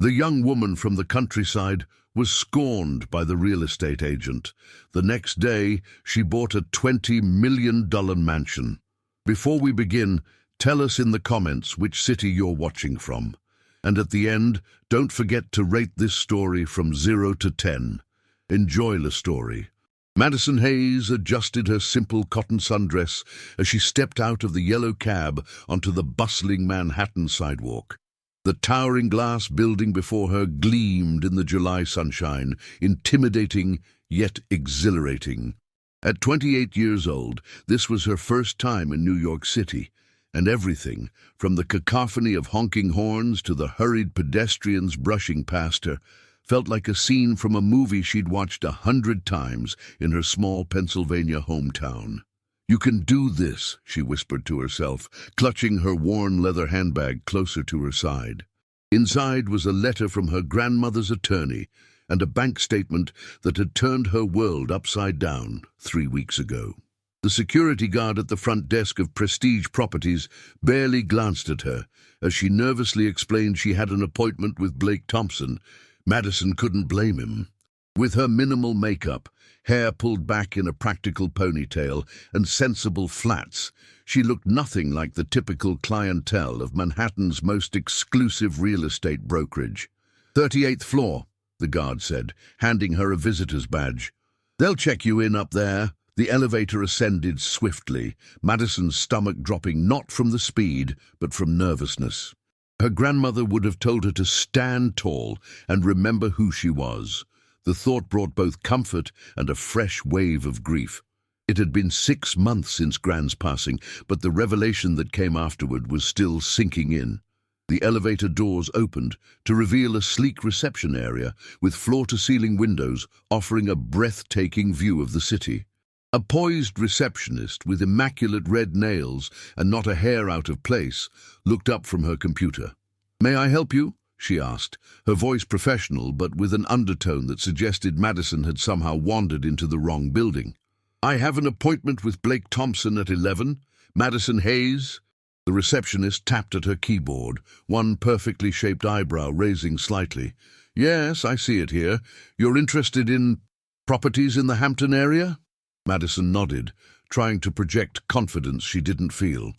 The young woman from the countryside was scorned by the real estate agent. The next day, she bought a $20 million mansion. Before we begin, tell us in the comments which city you're watching from. And at the end, don't forget to rate this story from 0 to 10. Enjoy the story. Madison Hayes adjusted her simple cotton sundress as she stepped out of the yellow cab onto the bustling Manhattan sidewalk. The towering glass building before her gleamed in the July sunshine, intimidating yet exhilarating. At 28 years old, this was her first time in New York City, and everything, from the cacophony of honking horns to the hurried pedestrians brushing past her, felt like a scene from a movie she'd watched 100 times in her small Pennsylvania hometown. "You can do this," she whispered to herself, clutching her worn leather handbag closer to her side. Inside was a letter from her grandmother's attorney and a bank statement that had turned her world upside down 3 weeks ago. The security guard at the front desk of Prestige Properties barely glanced at her as she nervously explained she had an appointment with Blake Thompson. Madison couldn't blame him. With her minimal makeup, hair pulled back in a practical ponytail, and sensible flats, she looked nothing like the typical clientele of Manhattan's most exclusive real estate brokerage. 38th floor, the guard said, handing her a visitor's badge. "They'll check you in up there." The elevator ascended swiftly, Madison's stomach dropping not from the speed, but from nervousness. Her grandmother would have told her to stand tall and remember who she was. The thought brought both comfort and a fresh wave of grief. It had been 6 months since Gran's passing, but the revelation that came afterward was still sinking in. The elevator doors opened to reveal a sleek reception area with floor-to-ceiling windows offering a breathtaking view of the city. A poised receptionist with immaculate red nails and not a hair out of place looked up from her computer. "May I help you?" she asked, her voice professional but with an undertone that suggested Madison had somehow wandered into the wrong building. "I have an appointment with Blake Thompson at 11. Madison Hayes." The receptionist tapped at her keyboard, one perfectly shaped eyebrow raising slightly. "Yes, I see it here. You're interested in properties in the Hampton area?" Madison nodded, trying to project confidence she didn't feel.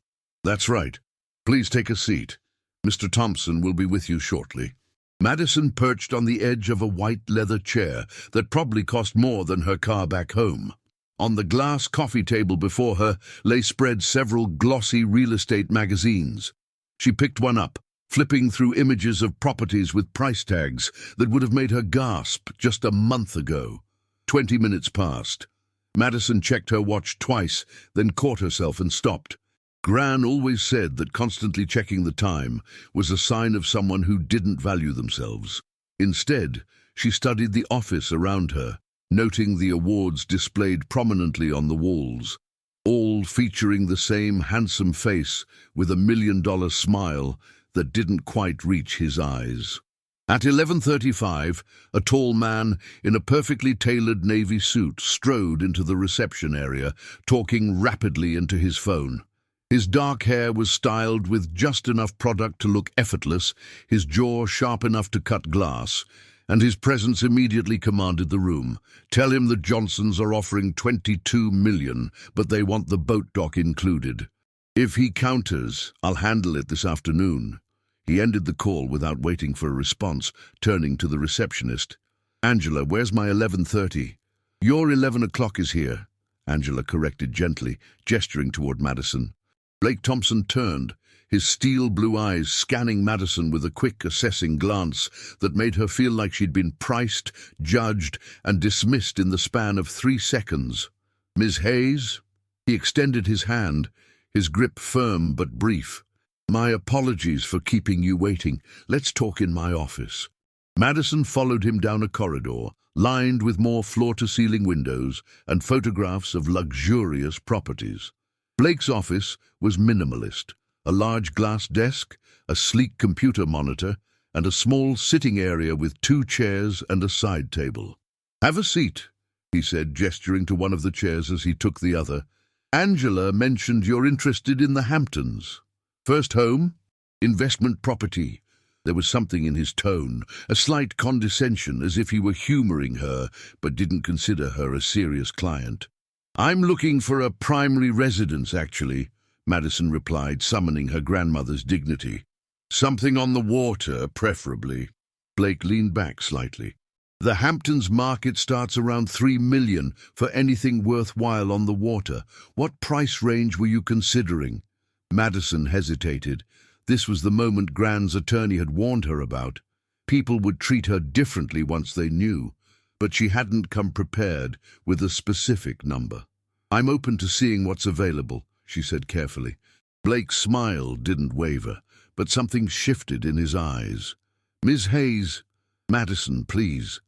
"That's right. Please take a seat. Mr. Thompson will be with you shortly." Madison perched on the edge of a white leather chair that probably cost more than her car back home. On the glass coffee table before her lay spread several glossy real estate magazines. She picked one up, flipping through images of properties with price tags that would have made her gasp just a month ago. 20 minutes passed. Madison checked her watch twice, then caught herself and stopped. Gran always said that constantly checking the time was a sign of someone who didn't value themselves. Instead, she studied the office around her, noting the awards displayed prominently on the walls, all featuring the same handsome face with a $1 million smile that didn't quite reach his eyes. At 11:35, a tall man in a perfectly tailored navy suit strode into the reception area, talking rapidly into his phone. His dark hair was styled with just enough product to look effortless, his jaw sharp enough to cut glass, and his presence immediately commanded the room. "Tell him the Johnsons are offering $22 million, but they want the boat dock included. If he counters, I'll handle it this afternoon." He ended the call without waiting for a response, turning to the receptionist. "Angela, where's my 11:30? "Your 11 o'clock is here," Angela corrected gently, gesturing toward Madison. Blake Thompson turned, his steel blue eyes scanning Madison with a quick, assessing glance that made her feel like she'd been priced, judged, and dismissed in the span of 3 seconds. "Ms. Hayes?" He extended his hand, his grip firm but brief. "My apologies for keeping you waiting. Let's talk in my office." Madison followed him down a corridor, lined with more floor-to-ceiling windows and photographs of luxurious properties. Blake's office was minimalist, a large glass desk, a sleek computer monitor, and a small sitting area with 2 chairs and a side table. "Have a seat," he said, gesturing to one of the chairs as he took the other. "Angela mentioned you're interested in the Hamptons. First home? Investment property. There was something in his tone, a slight condescension, as if he were humoring her, but didn't consider her a serious client. "I'm looking for a primary residence, actually," Madison replied, summoning her grandmother's dignity. "Something on the water, preferably." Blake leaned back slightly. "The Hamptons market starts around $3 million for anything worthwhile on the water. What price range were you considering?" Madison hesitated. This was the moment Gran's attorney had warned her about. People would treat her differently once they knew, but she hadn't come prepared with a specific number. "I'm open to seeing what's available," she said carefully. Blake's smile didn't waver, but something shifted in his eyes. "Ms. Hayes." "Madison, please."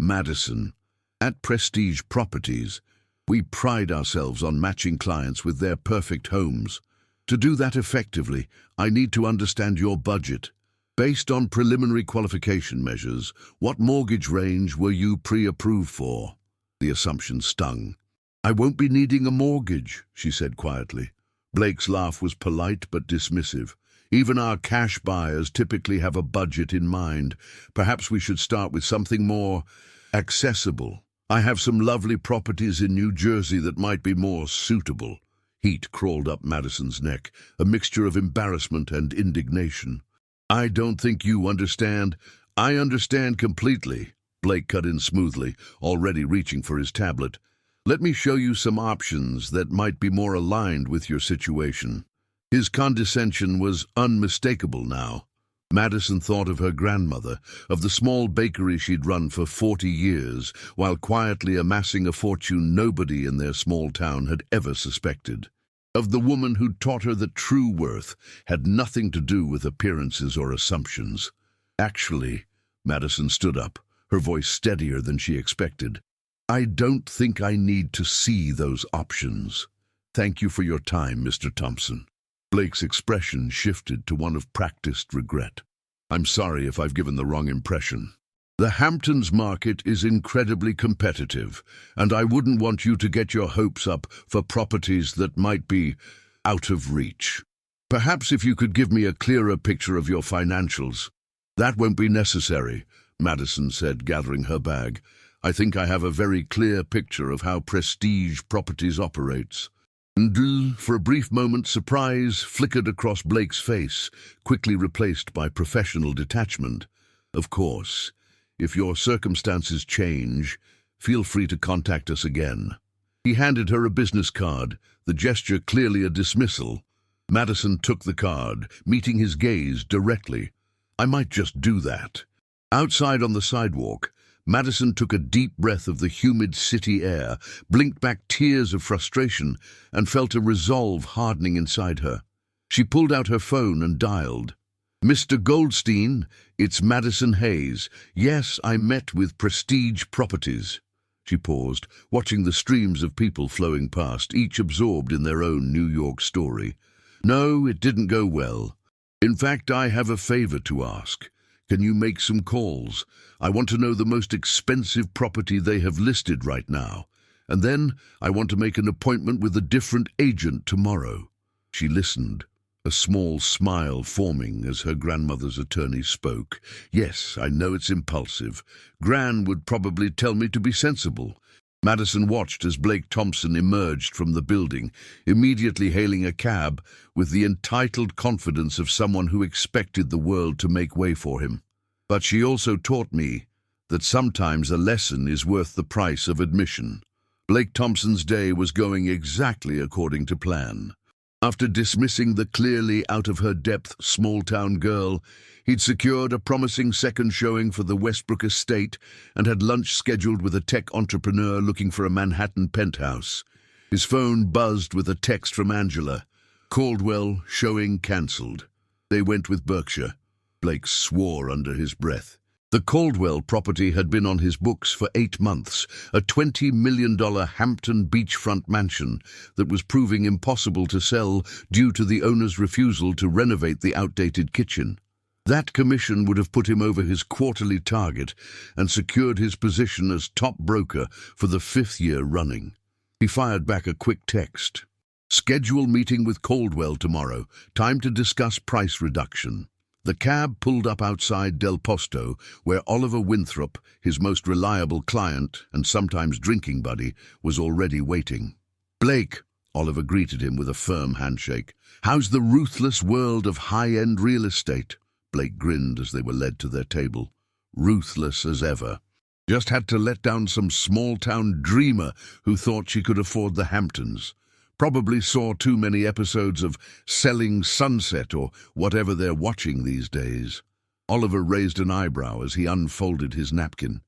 "Madison. At Prestige Properties, we pride ourselves on matching clients with their perfect homes. To do that effectively, I need to understand your budget. Based on preliminary qualification measures, what mortgage range were you pre-approved for?" The assumption stung. "I won't be needing a mortgage," she said quietly. Blake's laugh was polite but dismissive. "Even our cash buyers typically have a budget in mind. Perhaps we should start with something more accessible. I have some lovely properties in New Jersey that might be more suitable." Heat crawled up Madison's neck, a mixture of embarrassment and indignation. "I don't think you understand." "I understand completely," Blake cut in smoothly, already reaching for his tablet. "Let me show you some options that might be more aligned with your situation." His condescension was unmistakable now. Madison thought of her grandmother, of the small bakery she'd run for 40 years, while quietly amassing a fortune nobody in their small town had ever suspected. Of the woman who'd taught her that true worth had nothing to do with appearances or assumptions. "Actually," Madison stood up, her voice steadier than she expected, "I don't think I need to see those options. Thank you for your time, Mr. Thompson." Blake's expression shifted to one of practiced regret. "I'm sorry if I've given the wrong impression. The Hamptons market is incredibly competitive, and I wouldn't want you to get your hopes up for properties that might be out of reach. Perhaps if you could give me a clearer picture of your financials." "That won't be necessary," Madison said, gathering her bag. "I think I have a very clear picture of how Prestige Properties operates." And for a brief moment, surprise flickered across Blake's face, quickly replaced by professional detachment. "Of course, if your circumstances change, feel free to contact us again." He handed her a business card, the gesture clearly a dismissal. Madison took the card, meeting his gaze directly. "I might just do that." Outside on the sidewalk, Madison took a deep breath of the humid city air, blinked back tears of frustration, and felt a resolve hardening inside her. She pulled out her phone and dialed. "Mr. Goldstein, it's Madison Hayes. Yes, I met with Prestige Properties." She paused, watching the streams of people flowing past, each absorbed in their own New York story. "No, it didn't go well. In fact, I have a favor to ask. Can you make some calls? I want to know the most expensive property they have listed right now. And then I want to make an appointment with a different agent tomorrow." She listened, a small smile forming as her grandmother's attorney spoke. "Yes, I know it's impulsive. Gran would probably tell me to be sensible." Madison watched as Blake Thompson emerged from the building, immediately hailing a cab with the entitled confidence of someone who expected the world to make way for him. "But she also taught me that sometimes a lesson is worth the price of admission." Blake Thompson's day was going exactly according to plan. After dismissing the clearly out-of-her-depth small-town girl, he'd secured a promising second showing for the Westbrook estate and had lunch scheduled with a tech entrepreneur looking for a Manhattan penthouse. His phone buzzed with a text from Angela. "Caldwell, showing cancelled." They went with Berkshire. Blake swore under his breath. The Caldwell property had been on his books for 8 months, a $20 million Hampton beachfront mansion that was proving impossible to sell due to the owner's refusal to renovate the outdated kitchen. That commission would have put him over his quarterly target and secured his position as top broker for the 5th year running. He fired back a quick text. "Schedule meeting with Caldwell tomorrow. Time to discuss price reduction." The cab pulled up outside Del Posto, where Oliver Winthrop, his most reliable client and sometimes drinking buddy, was already waiting. "Blake," Oliver greeted him with a firm handshake. "How's the ruthless world of high-end real estate?" Blake grinned as they were led to their table. "Ruthless as ever. Just had to let down some small-town dreamer who thought she could afford the Hamptons. Probably saw too many episodes of Selling Sunset or whatever they're watching these days." Oliver raised an eyebrow as he unfolded his napkin.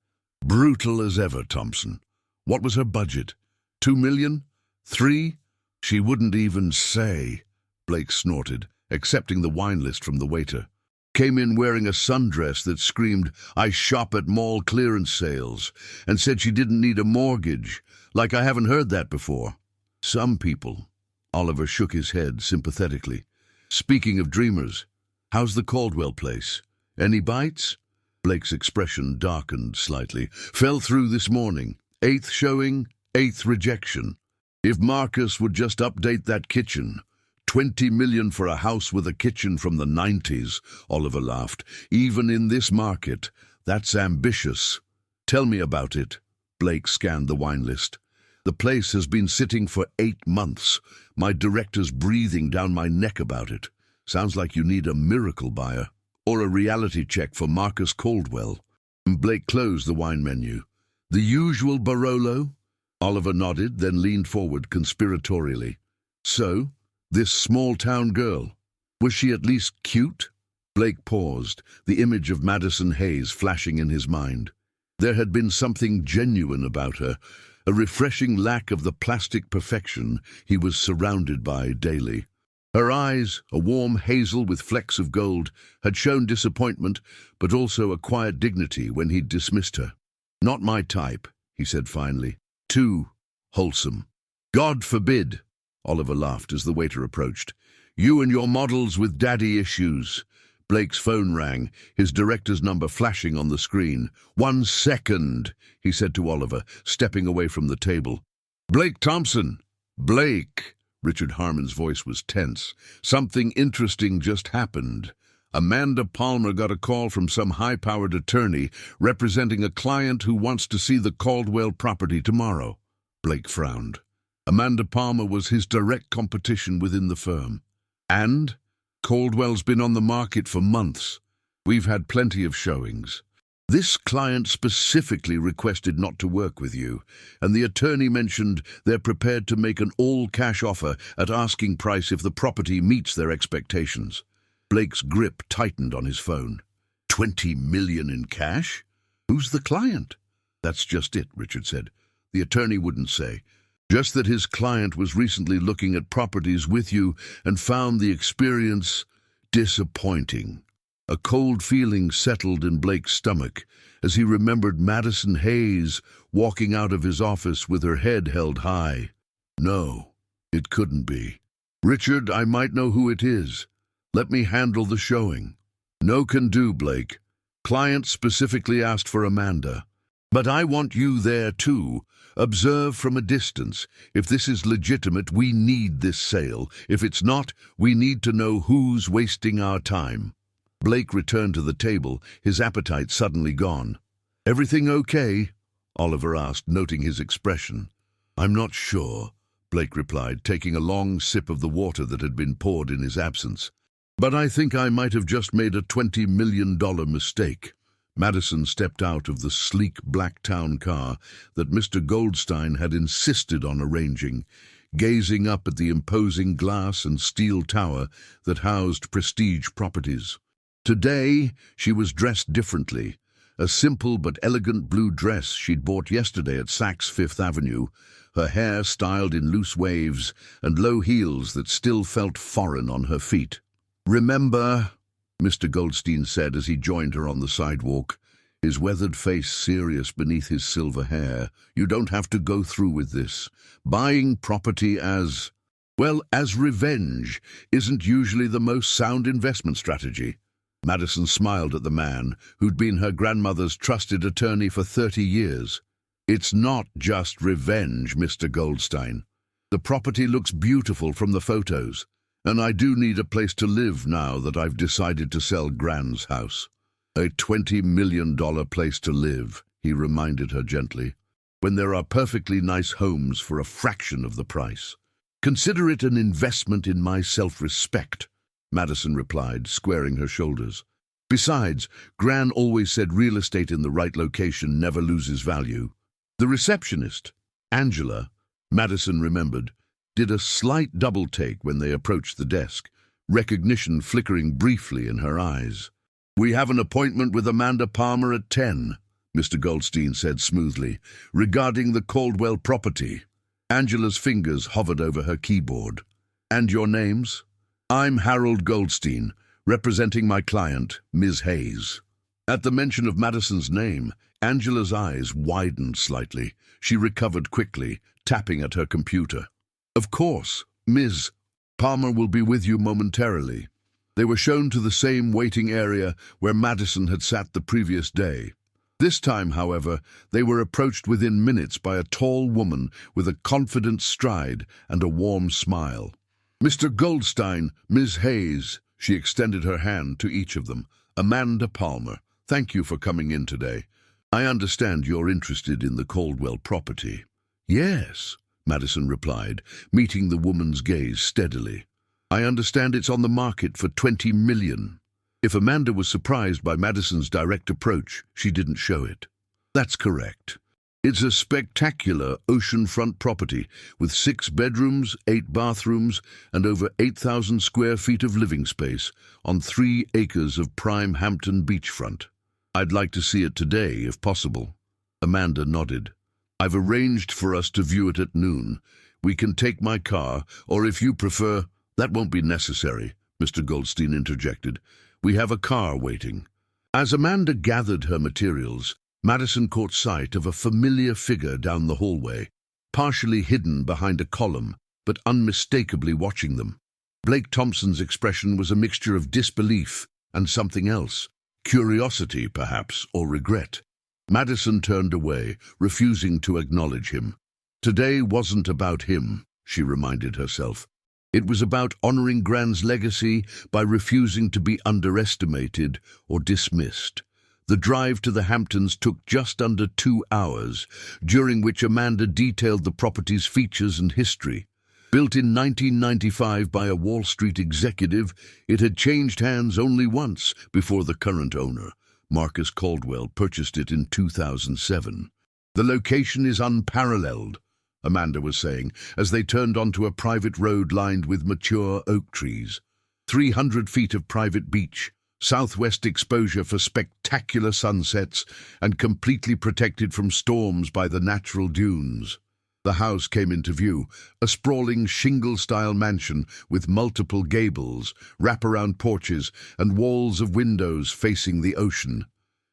"Brutal as ever, Thompson. What was her budget? 2 million? 3? She wouldn't even say." Blake snorted, accepting the wine list from the waiter. "Came in wearing a sundress that screamed, 'I shop at mall clearance sales,' and said she didn't need a mortgage. Like I haven't heard that before." "Some people." Oliver shook his head sympathetically. "Speaking of dreamers, how's the Caldwell place? Any bites?" Blake's expression darkened slightly. "Fell through this morning. 8th showing, 8th rejection. If Marcus would just update that kitchen. 20 million for a house with a kitchen from the 90s, Oliver laughed. "Even in this market, that's ambitious." "Tell me about it." Blake scanned the wine list. "The place has been sitting for 8 months. My director's breathing down my neck about it. Sounds like you need a miracle buyer. Or a reality check for Marcus Caldwell." Blake closed the wine menu. "The usual Barolo?" Oliver nodded, then leaned forward conspiratorially. "So, this small-town girl, was she at least cute?" Blake paused, the image of Madison Hayes flashing in his mind. There had been something genuine about her, a refreshing lack of the plastic perfection he was surrounded by daily. Her eyes, a warm hazel with flecks of gold, had shown disappointment, but also a quiet dignity when he'd dismissed her. "Not my type," he said finally. "Too wholesome." "God forbid," Oliver laughed as the waiter approached. "You and your models with daddy issues." Blake's phone rang, his director's number flashing on the screen. "1 second," he said to Oliver, stepping away from the table. "Blake Thompson." "Blake." Richard Harmon's voice was tense. "Something interesting just happened. Amanda Palmer got a call from some high-powered attorney representing a client who wants to see the Caldwell property tomorrow." Blake frowned. Amanda Palmer was his direct competition within the firm. "And? Caldwell's been on the market for months. We've had plenty of showings. This client specifically requested not to work with you, and the attorney mentioned they're prepared to make an all-cash offer at asking price if the property meets their expectations." Blake's grip tightened on his phone. 20 million in cash? Who's the client? "That's just it," Richard said. "The attorney wouldn't say. Just that his client was recently looking at properties with you and found the experience disappointing." A cold feeling settled in Blake's stomach as he remembered Madison Hayes walking out of his office with her head held high. No, it couldn't be. "Richard, I might know who it is. Let me handle the showing." "No can do, Blake. Client specifically asked for Amanda. But I want you there too. Observe from a distance. If this is legitimate, we need this sale. If it's not, we need to know who's wasting our time." Blake returned to the table, his appetite suddenly gone. "Everything okay?" Oliver asked, noting his expression. "I'm not sure," Blake replied, taking a long sip of the water that had been poured in his absence. "But I think I might have just made a $20 million mistake." Madison stepped out of the sleek black town car that Mr. Goldstein had insisted on arranging, gazing up at the imposing glass and steel tower that housed Prestige Properties. Today, she was dressed differently. A simple but elegant blue dress she'd bought yesterday at Saks Fifth Avenue, her hair styled in loose waves and low heels that still felt foreign on her feet. "Remember," Mr. Goldstein said as he joined her on the sidewalk, his weathered face serious beneath his silver hair, "you don't have to go through with this. Buying property as revenge isn't usually the most sound investment strategy." Madison smiled at the man who'd been her grandmother's trusted attorney for 30 years. "It's not just revenge, Mr. Goldstein. The property looks beautiful from the photos, And I do need a place to live now that I've decided to sell Gran's house. A $20 million place to live, he reminded her gently, when there are perfectly nice homes for a fraction of the price. Consider it an investment in my self-respect, Madison replied, squaring her shoulders. Besides, Gran always said real estate in the right location never loses value. The receptionist, Angela, Madison remembered, did a slight double-take when they approached the desk, recognition flickering briefly in her eyes. "We have an appointment with Amanda Palmer at 10, Mr. Goldstein said smoothly, regarding the Caldwell property. Angela's fingers hovered over her keyboard. "And your names?" "I'm Harold Goldstein, representing my client, Ms. Hayes." At the mention of Madison's name, Angela's eyes widened slightly. She recovered quickly, tapping at her computer. "Of course, Ms. Palmer will be with you momentarily." They were shown to the same waiting area where Madison had sat the previous day. This time, however, they were approached within minutes by a tall woman with a confident stride and a warm smile. "Mr. Goldstein, Ms. Hayes," she extended her hand to each of them. "Amanda Palmer, thank you for coming in today. I understand you're interested in the Caldwell property." "Yes," Madison replied, meeting the woman's gaze steadily. "I understand it's on the market for $20 million. If Amanda was surprised by Madison's direct approach, she didn't show it. "That's correct. It's a spectacular oceanfront property with 6 bedrooms, 8 bathrooms, and over 8,000 square feet of living space on 3 acres of prime Hampton beachfront. I'd like to see it today, if possible." Amanda nodded. "I've arranged for us to view it at noon. We can take my car, or if you prefer—" "That won't be necessary," Mr. Goldstein interjected. "We have a car waiting." As Amanda gathered her materials, Madison caught sight of a familiar figure down the hallway, partially hidden behind a column, but unmistakably watching them. Blake Thompson's expression was a mixture of disbelief and something else, curiosity, perhaps, or regret. Madison turned away, refusing to acknowledge him. Today wasn't about him, she reminded herself. It was about honoring Gran's legacy by refusing to be underestimated or dismissed. The drive to the Hamptons took just under 2 hours, during which Amanda detailed the property's features and history. Built in 1995 by a Wall Street executive, it had changed hands only once before the current owner, Marcus Caldwell, purchased it in 2007. "The location is unparalleled," Amanda was saying, as they turned onto a private road lined with mature oak trees. 300 feet of private beach, southwest exposure for spectacular sunsets, and completely protected from storms by the natural dunes. The house came into view, a sprawling shingle-style mansion with multiple gables, wraparound porches, and walls of windows facing the ocean.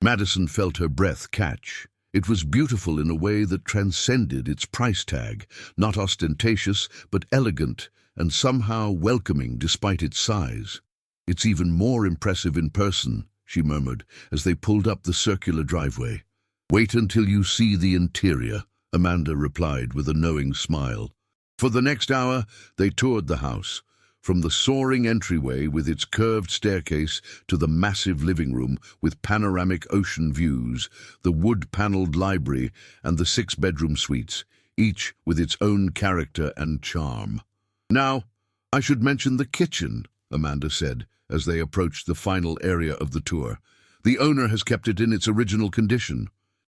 Madison felt her breath catch. It was beautiful in a way that transcended its price tag, not ostentatious, but elegant and somehow welcoming despite its size. "It's even more impressive in person," she murmured as they pulled up the circular driveway. "Wait until you see the interior," Amanda replied with a knowing smile. For the next hour, they toured the house, from the soaring entryway with its curved staircase to the massive living room with panoramic ocean views, the wood-paneled library, and the 6-bedroom suites, each with its own character and charm. "Now, I should mention the kitchen," Amanda said, as they approached the final area of the tour. "The owner has kept it in its original condition.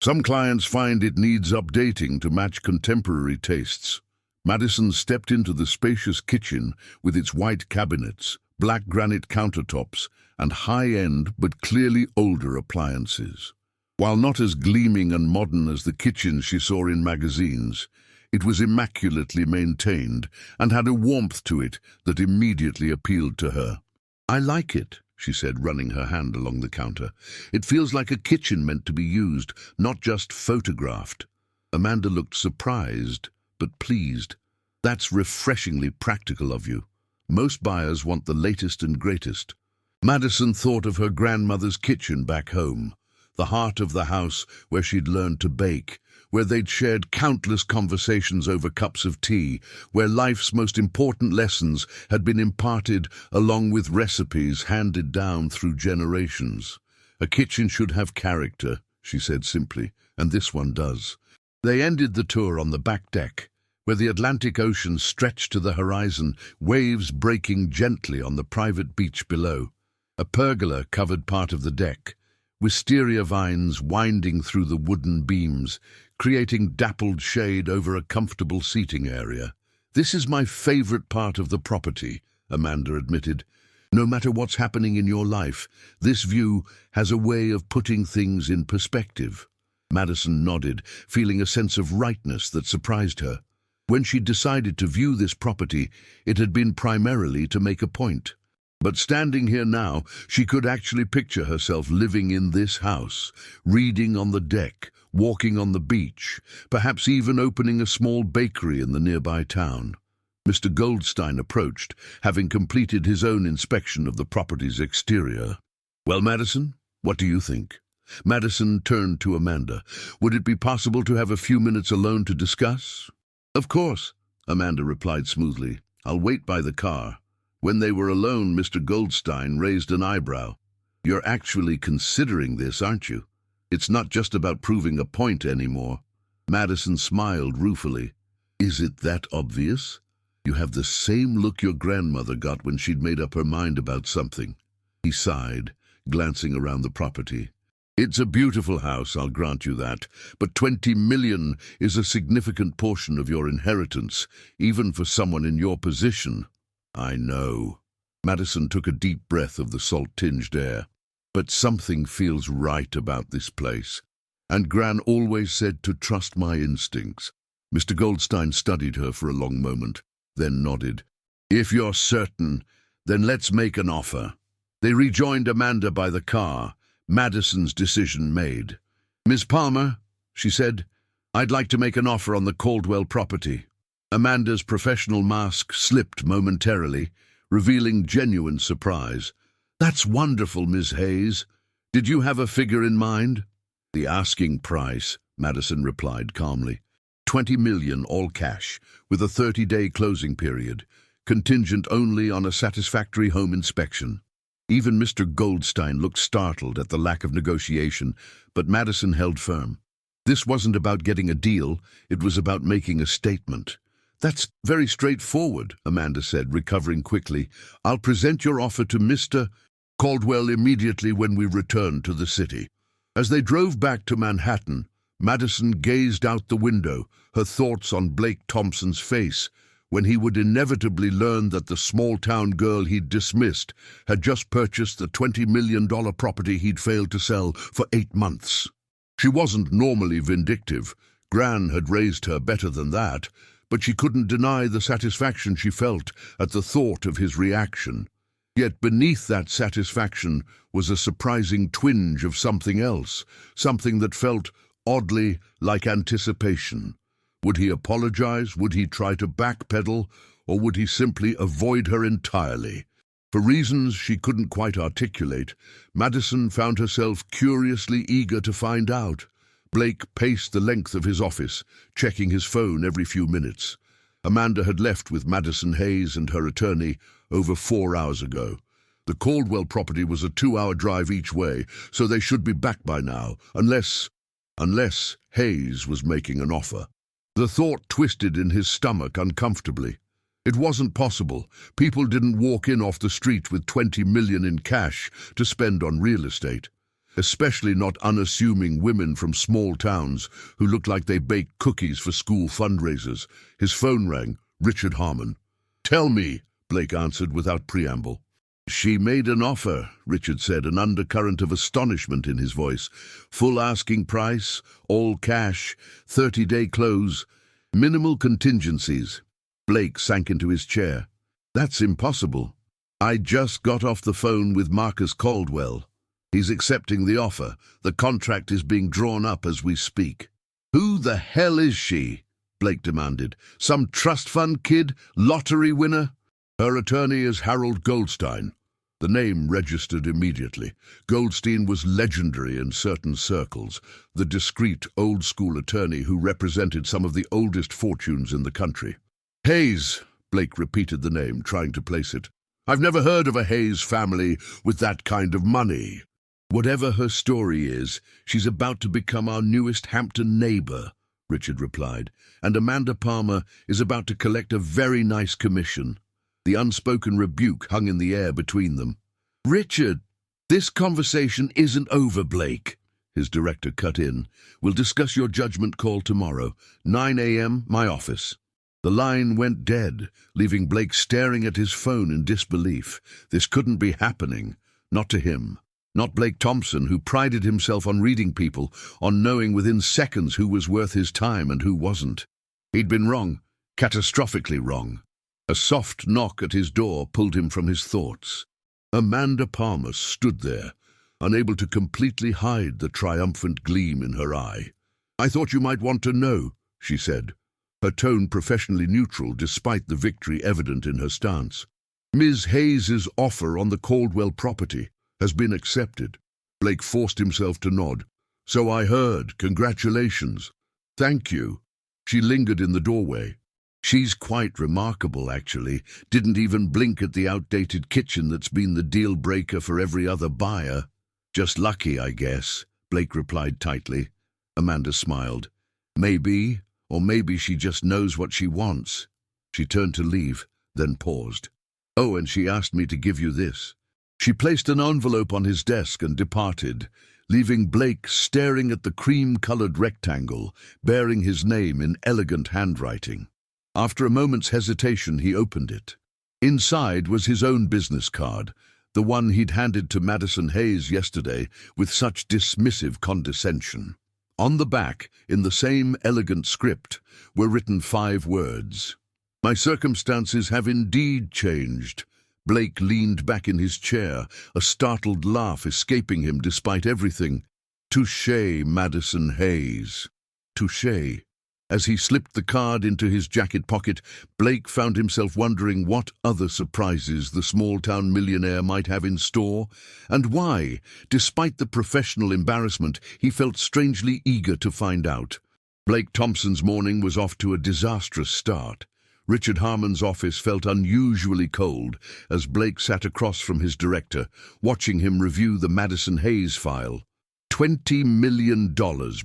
Some clients find it needs updating to match contemporary tastes." Madison stepped into the spacious kitchen with its white cabinets, black granite countertops, and high-end but clearly older appliances. While not as gleaming and modern as the kitchens she saw in magazines, it was immaculately maintained and had a warmth to it that immediately appealed to her. "I like it," she said, running her hand along the counter. "It feels like a kitchen meant to be used, not just photographed." Amanda looked surprised, but pleased. "That's refreshingly practical of you. Most buyers want the latest and greatest." Madison thought of her grandmother's kitchen back home, the heart of the house where she'd learned to bake, where they'd shared countless conversations over cups of tea, where life's most important lessons had been imparted along with recipes handed down through generations. A kitchen should have character, she said simply, and this one does. They ended the tour on the back deck, where the Atlantic Ocean stretched to the horizon, waves breaking gently on the private beach below. A pergola covered part of the deck, wisteria vines winding through the wooden beams, creating dappled shade over a comfortable seating area. "This is my favorite part of the property," Amanda admitted. "No matter what's happening in your life, this view has a way of putting things in perspective." Madison nodded, feeling a sense of rightness that surprised her. When she decided to view this property, it had been primarily to make a point. But standing here now, she could actually picture herself living in this house, reading on the deck, walking on the beach, perhaps even opening a small bakery in the nearby town. Mr. Goldstein approached, having completed his own inspection of the property's exterior. "Well, Madison, what do you think?" Madison turned to Amanda. "Would it be possible to have a few minutes alone to discuss?" "Of course," Amanda replied smoothly. "I'll wait by the car." When they were alone, Mr. Goldstein raised an eyebrow. "You're actually considering this, aren't you? It's not just about proving a point anymore." Madison smiled ruefully. "Is it that obvious? You have the same look your grandmother got when she'd made up her mind about something." He sighed, glancing around the property. "It's a beautiful house, I'll grant you that, but $20 million is a significant portion of your inheritance, even for someone in your position." "I know." Madison took a deep breath of the salt-tinged air. "But something feels right about this place. And Gran always said to trust my instincts." Mr. Goldstein studied her for a long moment, then nodded. "If you're certain, then let's make an offer." They rejoined Amanda by the car, Madison's decision made. "Miss Palmer," she said, "I'd like to make an offer on the Caldwell property." Amanda's professional mask slipped momentarily, revealing genuine surprise. "That's wonderful, Miss Hayes. Did you have a figure in mind?" "The asking price," Madison replied calmly. $20 million, all cash, with a 30-day closing period, contingent only on a satisfactory home inspection." Even Mr. Goldstein looked startled at the lack of negotiation, but Madison held firm. This wasn't about getting a deal, it was about making a statement. "That's very straightforward," Amanda said, recovering quickly. "I'll present your offer to Mr. Caldwell immediately when we return to the city." As they drove back to Manhattan, Madison gazed out the window, her thoughts on Blake Thompson's face, when he would inevitably learn that the small-town girl he'd dismissed had just purchased the $20 million property he'd failed to sell for 8 months. She wasn't normally vindictive. Gran had raised her better than that, but she couldn't deny the satisfaction she felt at the thought of his reaction. Yet beneath that satisfaction was a surprising twinge of something else, something that felt oddly like anticipation. Would he apologize? Would he try to backpedal? Or would he simply avoid her entirely? For reasons she couldn't quite articulate, Madison found herself curiously eager to find out. Blake paced the length of his office, checking his phone every few minutes. Amanda had left with Madison Hayes and her attorney over 4 hours ago. The Caldwell property was a 2-hour drive each way, so they should be back by now, unless Hayes was making an offer. The thought twisted in his stomach uncomfortably. It wasn't possible. People didn't walk in off the street with $20 million in cash to spend on real estate. Especially not unassuming women from small towns who looked like they baked cookies for school fundraisers. His phone rang. Richard Harmon. "Tell me," Blake answered without preamble. "She made an offer," Richard said, an undercurrent of astonishment in his voice. "Full asking price, all cash, 30-day close, minimal contingencies." Blake sank into his chair. "That's impossible. I just got off the phone with Marcus Caldwell. He's accepting the offer. The contract is being drawn up as we speak." "Who the hell is she?" Blake demanded. "Some trust fund kid? Lottery winner?" "Her attorney is Harold Goldstein." The name registered immediately. Goldstein was legendary in certain circles, the discreet, old-school attorney who represented some of the oldest fortunes in the country. Hayes, Blake repeated the name, trying to place it. I've never heard of a Hayes family with that kind of money. Whatever her story is, she's about to become our newest Hampton neighbor, Richard replied, and Amanda Palmer is about to collect a very nice commission. The unspoken rebuke hung in the air between them. Richard, this conversation isn't over, Blake, his director cut in. We'll discuss your judgment call tomorrow. 9 a.m., my office. The line went dead, leaving Blake staring at his phone in disbelief. This couldn't be happening. Not to him. Not Blake Thompson, who prided himself on reading people, on knowing within seconds who was worth his time and who wasn't. He'd been wrong, catastrophically wrong. A soft knock at his door pulled him from his thoughts. Amanda Palmer stood there, unable to completely hide the triumphant gleam in her eye. I thought you might want to know, she said, her tone professionally neutral despite the victory evident in her stance. Ms. Hayes's offer on the Caldwell property has been accepted. Blake forced himself to nod. So I heard. Congratulations. Thank you. She lingered in the doorway. She's quite remarkable, actually. Didn't even blink at the outdated kitchen that's been the deal-breaker for every other buyer. Just lucky, I guess, Blake replied tightly. Amanda smiled. Maybe, or maybe she just knows what she wants. She turned to leave, then paused. Oh, and she asked me to give you this. She placed an envelope on his desk and departed, leaving Blake staring at the cream-colored rectangle, bearing his name in elegant handwriting. After a moment's hesitation, he opened it. Inside was his own business card, the one he'd handed to Madison Hayes yesterday with such dismissive condescension. On the back, in the same elegant script, were written 5 words. My circumstances have indeed changed. Blake leaned back in his chair, a startled laugh escaping him despite everything. Touché, Madison Hayes. Touché. As he slipped the card into his jacket pocket, Blake found himself wondering what other surprises the small-town millionaire might have in store, and why, despite the professional embarrassment, he felt strangely eager to find out. Blake Thompson's morning was off to a disastrous start. Richard Harmon's office felt unusually cold as Blake sat across from his director, watching him review the Madison Hayes file. $20 million,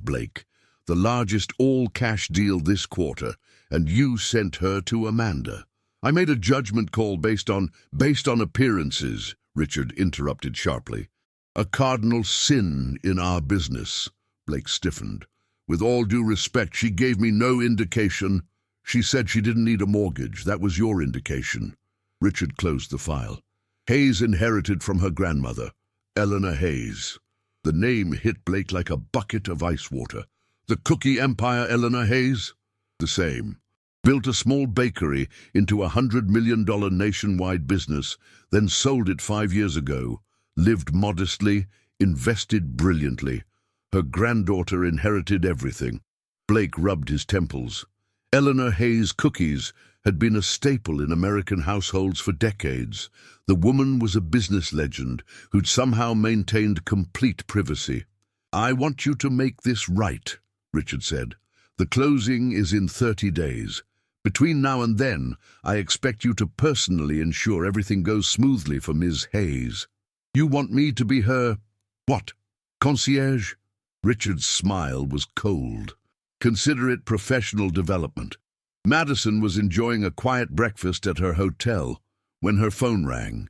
Blake. The largest all-cash deal this quarter, and you sent her to Amanda. I made a judgment call based on appearances, Richard interrupted sharply. A cardinal sin in our business, Blake stiffened. With all due respect, she gave me no indication. She said she didn't need a mortgage. That was your indication. Richard closed the file. Hayes inherited from her grandmother, Eleanor Hayes. The name hit Blake like a bucket of ice water. The cookie empire, Eleanor Hayes? The same. Built a small bakery into a $100 million nationwide business, then sold it 5 years ago. Lived modestly, invested brilliantly. Her granddaughter inherited everything. Blake rubbed his temples. Eleanor Hayes cookies had been a staple in American households for decades. The woman was a business legend who'd somehow maintained complete privacy. I want you to make this right, Richard said. The closing is in 30 days. Between now and then, I expect you to personally ensure everything goes smoothly for Ms. Hayes. You want me to be her, what, concierge? Richard's smile was cold. Consider it professional development. Madison was enjoying a quiet breakfast at her hotel when her phone rang.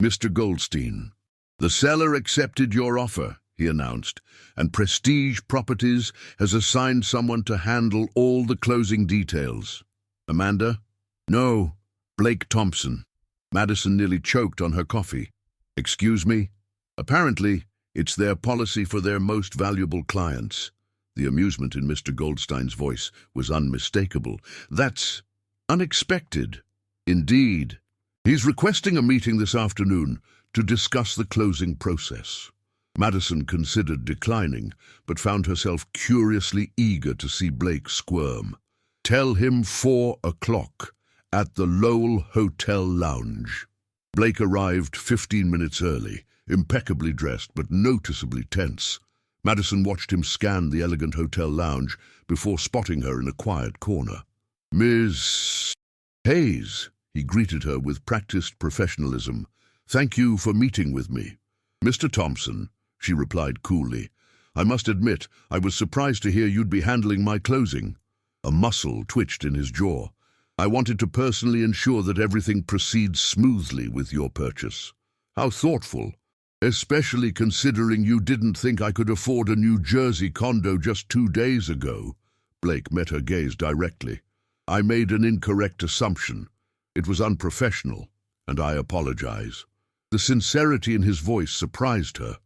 Mr. Goldstein. The seller accepted your offer, he announced, and Prestige Properties has assigned someone to handle all the closing details. Amanda? No, Blake Thompson. Madison nearly choked on her coffee. Excuse me? Apparently, it's their policy for their most valuable clients. The amusement in Mr. Goldstein's voice was unmistakable. That's unexpected. Indeed. He's requesting a meeting this afternoon to discuss the closing process. Madison considered declining, but found herself curiously eager to see Blake squirm. Tell him 4 o'clock at the Lowell Hotel Lounge. Blake arrived 15 minutes early, impeccably dressed but noticeably tense. Madison watched him scan the elegant hotel lounge before spotting her in a quiet corner. "Miss Hayes," he greeted her with practiced professionalism. "Thank you for meeting with me." "Mr. Thompson," she replied coolly. "I must admit, I was surprised to hear you'd be handling my closing." A muscle twitched in his jaw. "I wanted to personally ensure that everything proceeds smoothly with your purchase." "How thoughtful, especially considering you didn't think I could afford a New Jersey condo just 2 days ago." Blake met her gaze directly. "I made an incorrect assumption. It was unprofessional, and I apologize." The sincerity in his voice surprised her.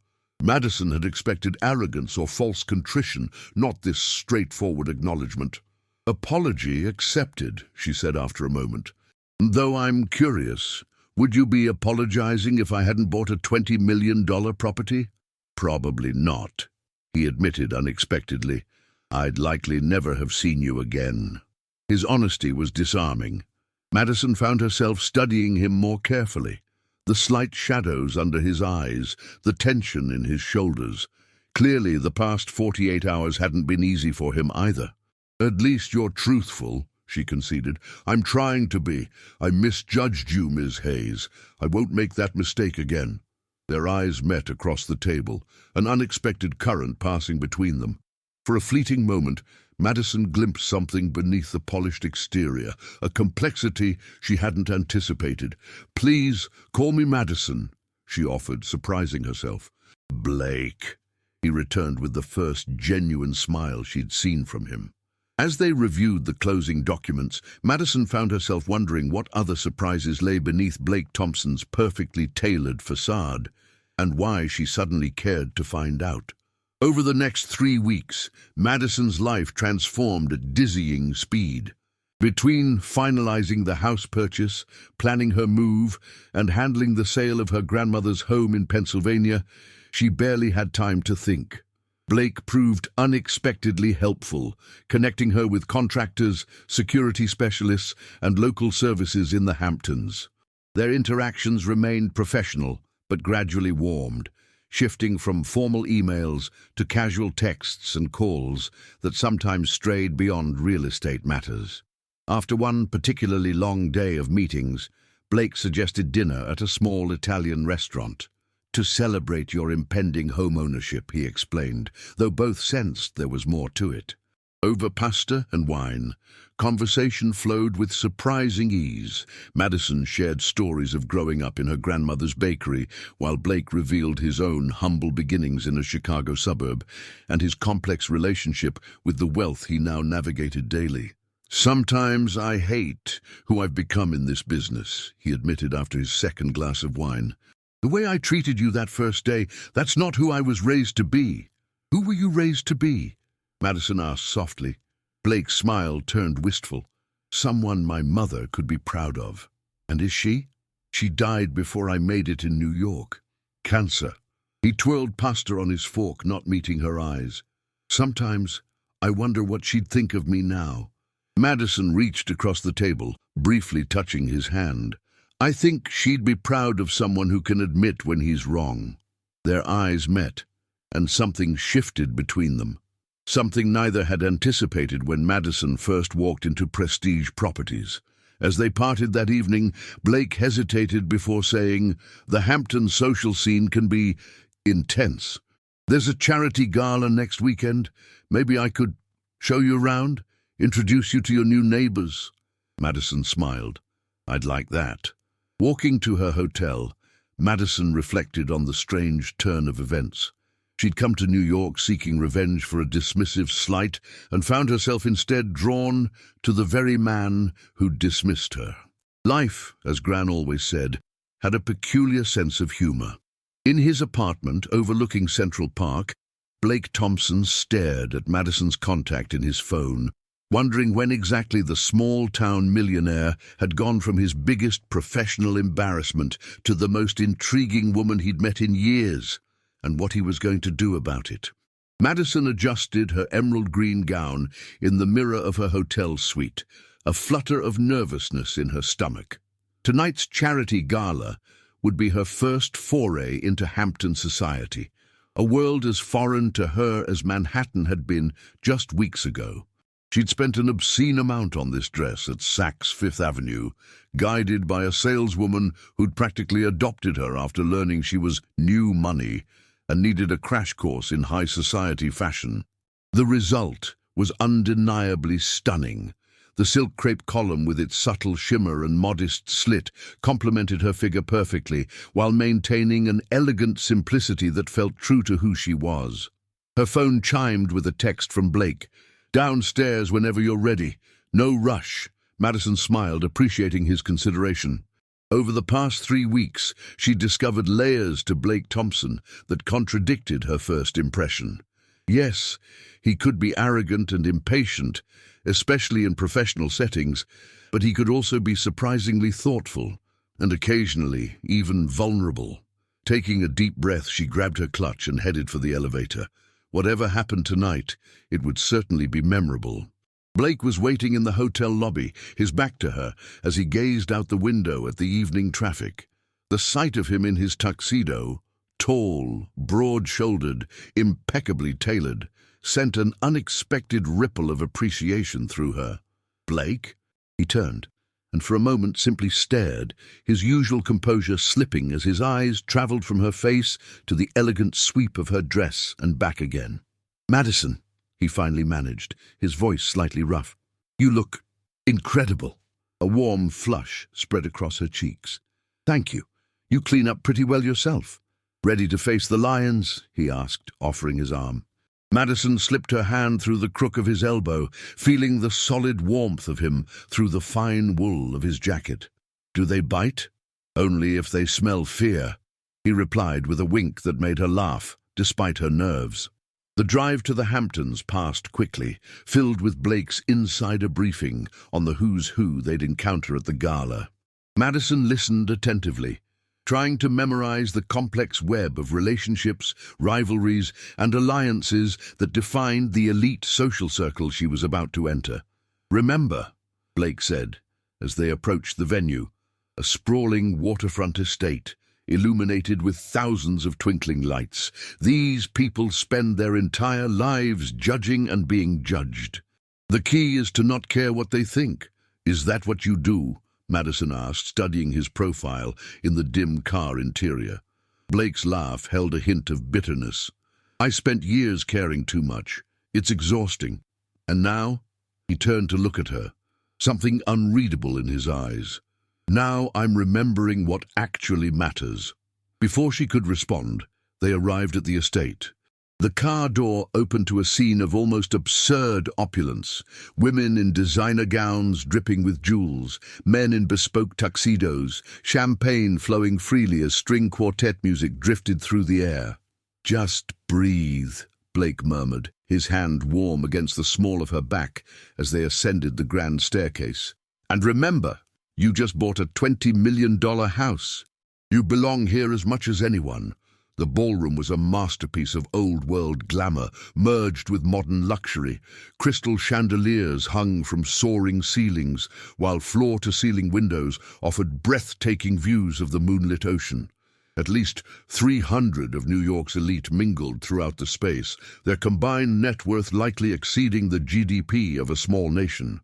Madison had expected arrogance or false contrition, not this straightforward acknowledgement. "Apology accepted," she said after a moment. "Though I'm curious, would you be apologizing if I hadn't bought a $20 million property?" "Probably not," he admitted unexpectedly. "I'd likely never have seen you again." His honesty was disarming. Madison found herself studying him more carefully. The slight shadows under his eyes, the tension in his shoulders. Clearly, the past 48 hours hadn't been easy for him either. "At least you're truthful," she conceded. "I'm trying to be. I misjudged you, Ms. Hayes. I won't make that mistake again." Their eyes met across the table, an unexpected current passing between them. For a fleeting moment, Madison glimpsed something beneath the polished exterior, a complexity she hadn't anticipated. "Please, call me Madison," she offered, surprising herself. "Blake," he returned with the first genuine smile she'd seen from him. As they reviewed the closing documents, Madison found herself wondering what other surprises lay beneath Blake Thompson's perfectly tailored facade, and why she suddenly cared to find out. Over the next 3 weeks, Madison's life transformed at dizzying speed. Between finalizing the house purchase, planning her move, and handling the sale of her grandmother's home in Pennsylvania, she barely had time to think. Blake proved unexpectedly helpful, connecting her with contractors, security specialists, and local services in the Hamptons. Their interactions remained professional, but gradually warmed, shifting from formal emails to casual texts and calls that sometimes strayed beyond real estate matters. After one particularly long day of meetings, Blake suggested dinner at a small Italian restaurant. "To celebrate your impending home ownership," he explained, though both sensed there was more to it. Over pasta and wine, conversation flowed with surprising ease. Madison shared stories of growing up in her grandmother's bakery, while Blake revealed his own humble beginnings in a Chicago suburb and his complex relationship with the wealth he now navigated daily. "Sometimes I hate who I've become in this business," he admitted after his second glass of wine. "The way I treated you that first day, that's not who I was raised to be." "Who were you raised to be?" Madison asked softly. Blake's smile turned wistful. "Someone my mother could be proud of." "And is she?" "She died before I made it in New York. Cancer." He twirled pasta on his fork, not meeting her eyes. "Sometimes I wonder what she'd think of me now." Madison reached across the table, briefly touching his hand. "I think she'd be proud of someone who can admit when he's wrong." Their eyes met, and something shifted between them. Something neither had anticipated when Madison first walked into Prestige Properties. As they parted that evening, Blake hesitated before saying, "The Hampton social scene can be intense. There's a charity gala next weekend. Maybe I could show you around, introduce you to your new neighbors." Madison smiled. "I'd like that." Walking to her hotel, Madison reflected on the strange turn of events. She'd come to New York seeking revenge for a dismissive slight and found herself instead drawn to the very man who'd dismissed her. Life, as Gran always said, had a peculiar sense of humor. In his apartment overlooking Central Park, Blake Thompson stared at Madison's contact in his phone, wondering when exactly the small-town millionaire had gone from his biggest professional embarrassment to the most intriguing woman he'd met in years, and what he was going to do about it. Madison adjusted her emerald green gown in the mirror of her hotel suite, a flutter of nervousness in her stomach. Tonight's charity gala, would be her first foray into Hampton society, a world as foreign to her as Manhattan had been just weeks ago. She'd spent an obscene amount on this dress at Saks Fifth Avenue, guided by a saleswoman who'd practically adopted her after learning she was new money and needed a crash course in high society fashion. The result was undeniably stunning. The silk crepe column with its subtle shimmer and modest slit complemented her figure perfectly, while maintaining an elegant simplicity that felt true to who she was. Her phone chimed with a text from Blake. "Downstairs whenever you're ready. No rush." Madison smiled, appreciating his consideration. Over the past 3 weeks, she'd discovered layers to Blake Thompson that contradicted her first impression. Yes, he could be arrogant and impatient, especially in professional settings, but he could also be surprisingly thoughtful, and occasionally even vulnerable. Taking a deep breath, she grabbed her clutch and headed for the elevator. Whatever happened tonight, it would certainly be memorable. Blake was waiting in the hotel lobby, his back to her, as he gazed out the window at the evening traffic. The sight of him in his tuxedo, tall, broad-shouldered, impeccably tailored, sent an unexpected ripple of appreciation through her. "Blake?" He turned, and for a moment simply stared, his usual composure slipping as his eyes traveled from her face to the elegant sweep of her dress and back again. "Madison," he finally managed, his voice slightly rough. "You look incredible." A warm flush spread across her cheeks. "Thank you. You clean up pretty well yourself." "Ready to face the lions?" he asked, offering his arm. Madison slipped her hand through the crook of his elbow, feeling the solid warmth of him through the fine wool of his jacket. "Do they bite?" "Only if they smell fear," he replied with a wink that made her laugh, despite her nerves. The drive to the Hamptons passed quickly, filled with Blake's insider briefing on the who's who they'd encounter at the gala. Madison listened attentively, trying to memorize the complex web of relationships, rivalries, and alliances that defined the elite social circle she was about to enter. "Remember," Blake said, as they approached the venue, a sprawling waterfront estate, illuminated with thousands of twinkling lights. "These people spend their entire lives judging and being judged. The key is to not care what they think. Is that what you do?" Madison asked, studying his profile in the dim car interior. Blake's laugh held a hint of bitterness. "I spent years caring too much. It's exhausting. And now?" He turned to look at her, something unreadable in his eyes. "Now I'm remembering what actually matters." Before she could respond, they arrived at the estate. The car door opened to a scene of almost absurd opulence. Women in designer gowns dripping with jewels, men in bespoke tuxedos, champagne flowing freely as string quartet music drifted through the air. "Just breathe," Blake murmured, his hand warm against the small of her back as they ascended the grand staircase. "And remember, you just bought a $20 million house. You belong here as much as anyone." The ballroom was a masterpiece of old-world glamour merged with modern luxury. Crystal chandeliers hung from soaring ceilings, while floor-to-ceiling windows offered breathtaking views of the moonlit ocean. At least 300 of New York's elite mingled throughout the space, their combined net worth likely exceeding the GDP of a small nation.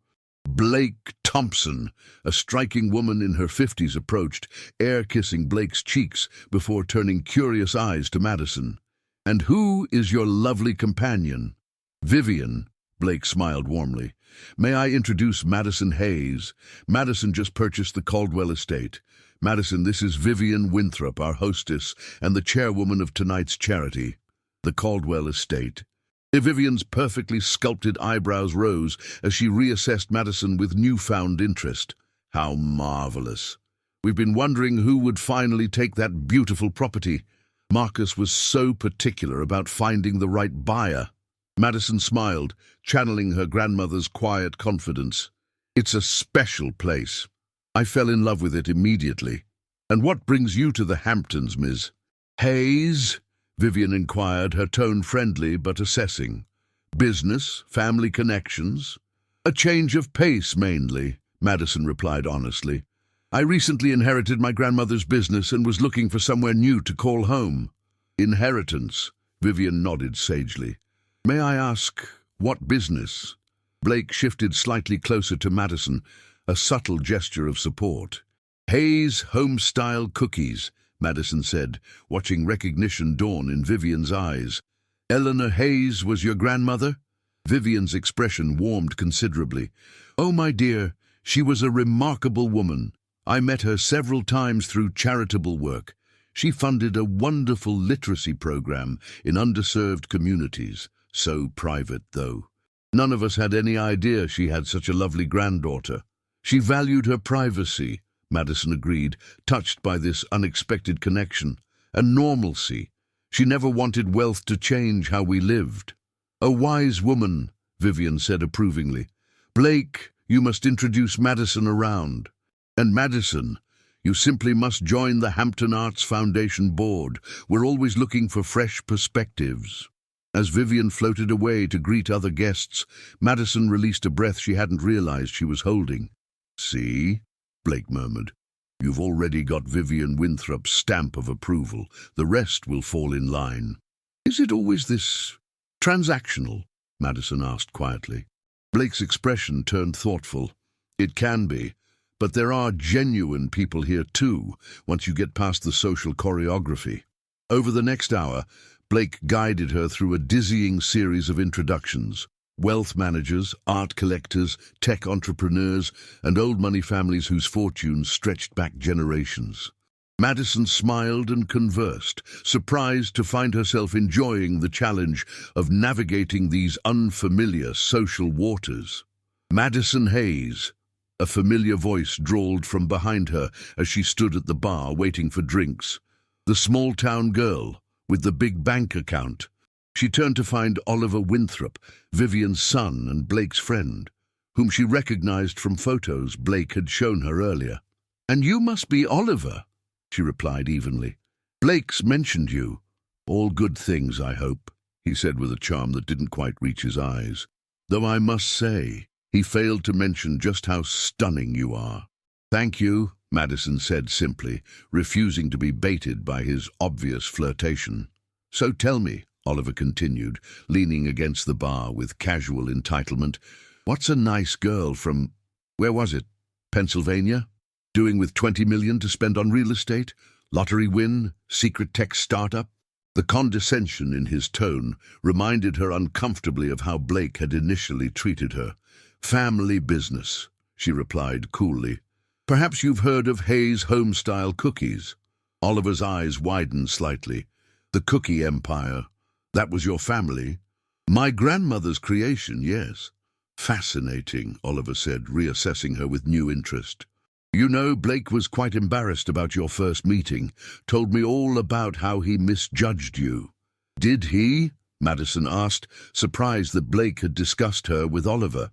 Blake Thompson, a striking woman in her 50s, approached, air-kissing Blake's cheeks before turning curious eyes to Madison. "And who is your lovely companion?" "Vivian," Blake smiled warmly. "May I introduce Madison Hayes? Madison just purchased the Caldwell estate. Madison, this is Vivian Winthrop, our hostess, and the chairwoman of tonight's charity." The Caldwell estate. Vivian's perfectly sculpted eyebrows rose as she reassessed Madison with newfound interest. "How marvelous. We've been wondering who would finally take that beautiful property. Marcus was so particular about finding the right buyer." Madison smiled, channeling her grandmother's quiet confidence. "It's a special place. I fell in love with it immediately." "And what brings you to the Hamptons, Ms. Hayes?" Vivian inquired, her tone friendly but assessing. "Business, family connections?" "A change of pace, mainly," Madison replied honestly. I recently inherited my grandmother's business and was looking for somewhere new to call home. Inheritance, Vivian nodded sagely. May I ask, what business? Blake shifted slightly closer to Madison, a subtle gesture of support. Hayes Homestyle Cookies, Madison said, watching recognition dawn in Vivian's eyes. Eleanor Hayes was your grandmother? Vivian's expression warmed considerably. Oh, my dear, she was a remarkable woman. I met her several times through charitable work. She funded a wonderful literacy program in underserved communities. So private, though. None of us had any idea she had such a lovely granddaughter. She valued her privacy, Madison agreed, touched by this unexpected connection, and normalcy. She never wanted wealth to change how we lived. A wise woman, Vivian said approvingly. Blake, you must introduce Madison around. And Madison, you simply must join the Hampton Arts Foundation board. We're always looking for fresh perspectives. As Vivian floated away to greet other guests, Madison released a breath she hadn't realized she was holding. See? Blake murmured. You've already got Vivian Winthrop's stamp of approval. The rest will fall in line. Is it always this transactional? Madison asked quietly. Blake's expression turned thoughtful. It can be. But there are genuine people here too, once you get past the social choreography. Over the next hour, Blake guided her through a dizzying series of introductions. Wealth managers, art collectors, tech entrepreneurs, and old money families whose fortunes stretched back generations. Madison smiled and conversed, surprised to find herself enjoying the challenge of navigating these unfamiliar social waters. Madison Hayes. A familiar voice drawled from behind her as she stood at the bar waiting for drinks. The small-town girl, with the big bank account. She turned to find Oliver Winthrop, Vivian's son and Blake's friend, whom she recognized from photos Blake had shown her earlier. "And you must be Oliver," she replied evenly. "Blake's mentioned you. All good things, I hope," he said with a charm that didn't quite reach his eyes. "Though I must say, he failed to mention just how stunning you are." "Thank you," Madison said simply, refusing to be baited by his obvious flirtation. "So tell me," Oliver continued, leaning against the bar with casual entitlement, "what's a nice girl from, where was it, Pennsylvania, doing with 20 million to spend on real estate, lottery win, secret tech startup?" The condescension in his tone reminded her uncomfortably of how Blake had initially treated her. "Family business," she replied coolly. "Perhaps you've heard of Hayes Homestyle Cookies?" Oliver's eyes widened slightly. "The cookie empire. That was your family?" "My grandmother's creation, yes." "Fascinating," Oliver said, reassessing her with new interest. "You know, Blake was quite embarrassed about your first meeting, told me all about how he misjudged you." "Did he?" Madison asked, surprised that Blake had discussed her with Oliver.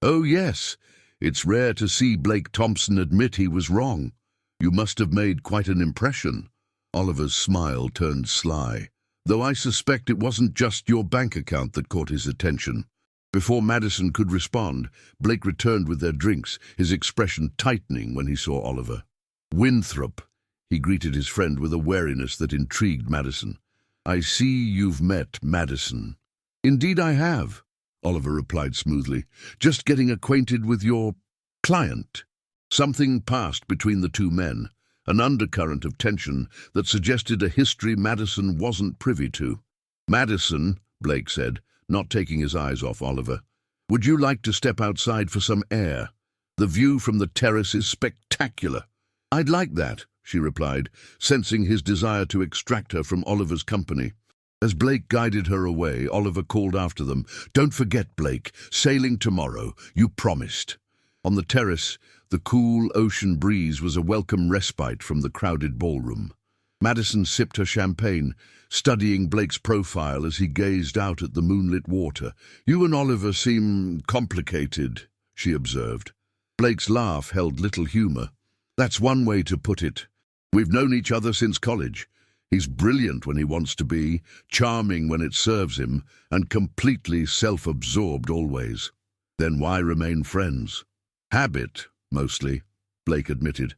"Oh, yes. It's rare to see Blake Thompson admit he was wrong. You must have made quite an impression." Oliver's smile turned sly, "though I suspect it wasn't just your bank account that caught his attention." Before Madison could respond, Blake returned with their drinks, his expression tightening when he saw Oliver. "Winthrop," he greeted his friend with a wariness that intrigued Madison. "I see you've met Madison." "Indeed I have," Oliver replied smoothly. "Just getting acquainted with your client." Something passed between the two men, an undercurrent of tension that suggested a history Madison wasn't privy to. "Madison," Blake said, not taking his eyes off Oliver, "would you like to step outside for some air? The view from the terrace is spectacular." "I'd like that," she replied, sensing his desire to extract her from Oliver's company. As Blake guided her away, Oliver called after them, "Don't forget, Blake, sailing tomorrow, you promised." On the terrace, the cool ocean breeze was a welcome respite from the crowded ballroom. Madison sipped her champagne, studying Blake's profile as he gazed out at the moonlit water. "You and Oliver seem complicated," she observed. Blake's laugh held little humor. "That's one way to put it. We've known each other since college. He's brilliant when he wants to be, charming when it serves him, and completely self-absorbed always. Then why remain friends?" "Habit, mostly," Blake admitted.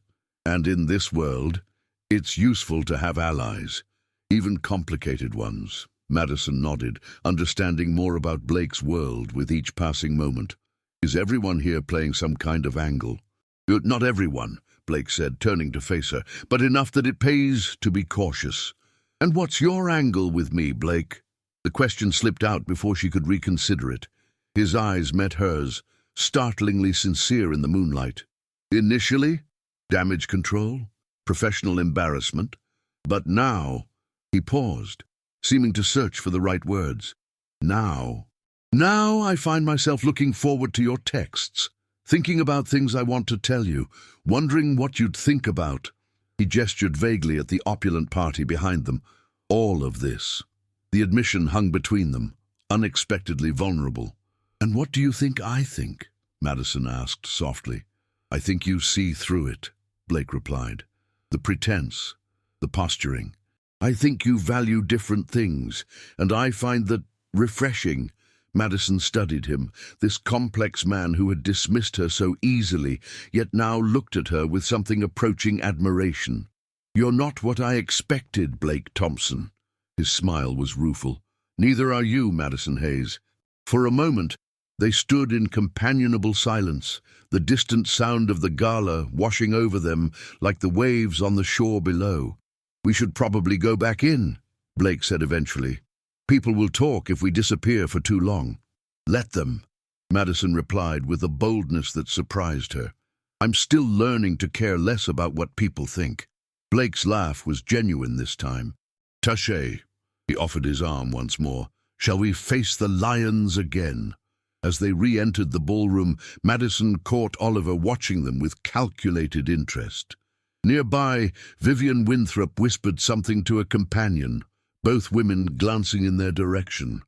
And in this world, it's useful to have allies, even complicated ones. Madison nodded, understanding more about Blake's world with each passing moment. Is everyone here playing some kind of angle? Not everyone, Blake said, turning to face her, but enough that it pays to be cautious. And what's your angle with me, Blake? The question slipped out before she could reconsider it. His eyes met hers, startlingly sincere in the moonlight. Initially, damage control, professional embarrassment. But now, he paused, seeming to search for the right words. Now I find myself looking forward to your texts, thinking about things I want to tell you, wondering what you'd think about. He gestured vaguely at the opulent party behind them. All of this. The admission hung between them, unexpectedly vulnerable. And what do you think I think? Madison asked softly. I think you see through it, Blake replied. The pretense, the posturing. I think you value different things, and I find that refreshing. Madison studied him, this complex man who had dismissed her so easily, yet now looked at her with something approaching admiration. You're not what I expected, Blake Thompson. His smile was rueful. Neither are you, Madison Hayes. For a moment, they stood in companionable silence, the distant sound of the gala washing over them like the waves on the shore below. We should probably go back in, Blake said eventually. People will talk if we disappear for too long. Let them, Madison replied with a boldness that surprised her. I'm still learning to care less about what people think. Blake's laugh was genuine this time. Taché, he offered his arm once more. Shall we face the lions again? As they re-entered the ballroom, Madison caught Oliver watching them with calculated interest. Nearby, Vivian Winthrop whispered something to a companion, both women glancing in their direction.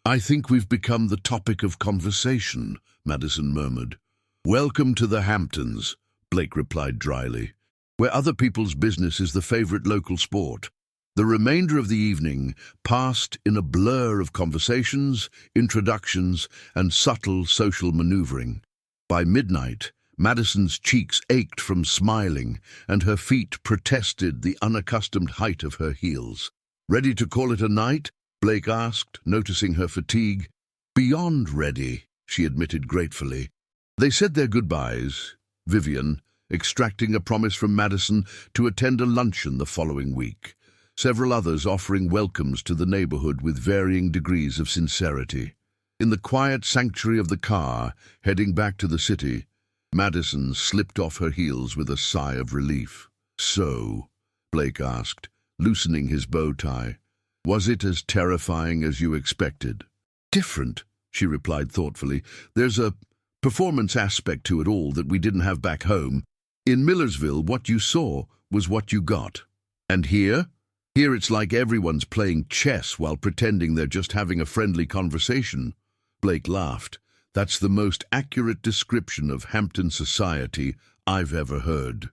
I think we've become the topic of conversation, Madison murmured. Welcome to the Hamptons, Blake replied dryly, where other people's business is the favorite local sport. The remainder of the evening passed in a blur of conversations, introductions, and subtle social maneuvering. By midnight, Madison's cheeks ached from smiling, and her feet protested the unaccustomed height of her heels. Ready to call it a night? Blake asked, noticing her fatigue. Beyond ready, she admitted gratefully. They said their goodbyes, Vivian extracting a promise from Madison to attend a luncheon the following week, several others offering welcomes to the neighborhood with varying degrees of sincerity. In the quiet sanctuary of the car, heading back to the city, Madison slipped off her heels with a sigh of relief. So, Blake asked, loosening his bow tie, was it as terrifying as you expected? Different, she replied thoughtfully. There's a performance aspect to it all that we didn't have back home. In Millersville, what you saw was what you got. And here? Here it's like everyone's playing chess while pretending they're just having a friendly conversation. Blake laughed. That's the most accurate description of Hampton society I've ever heard.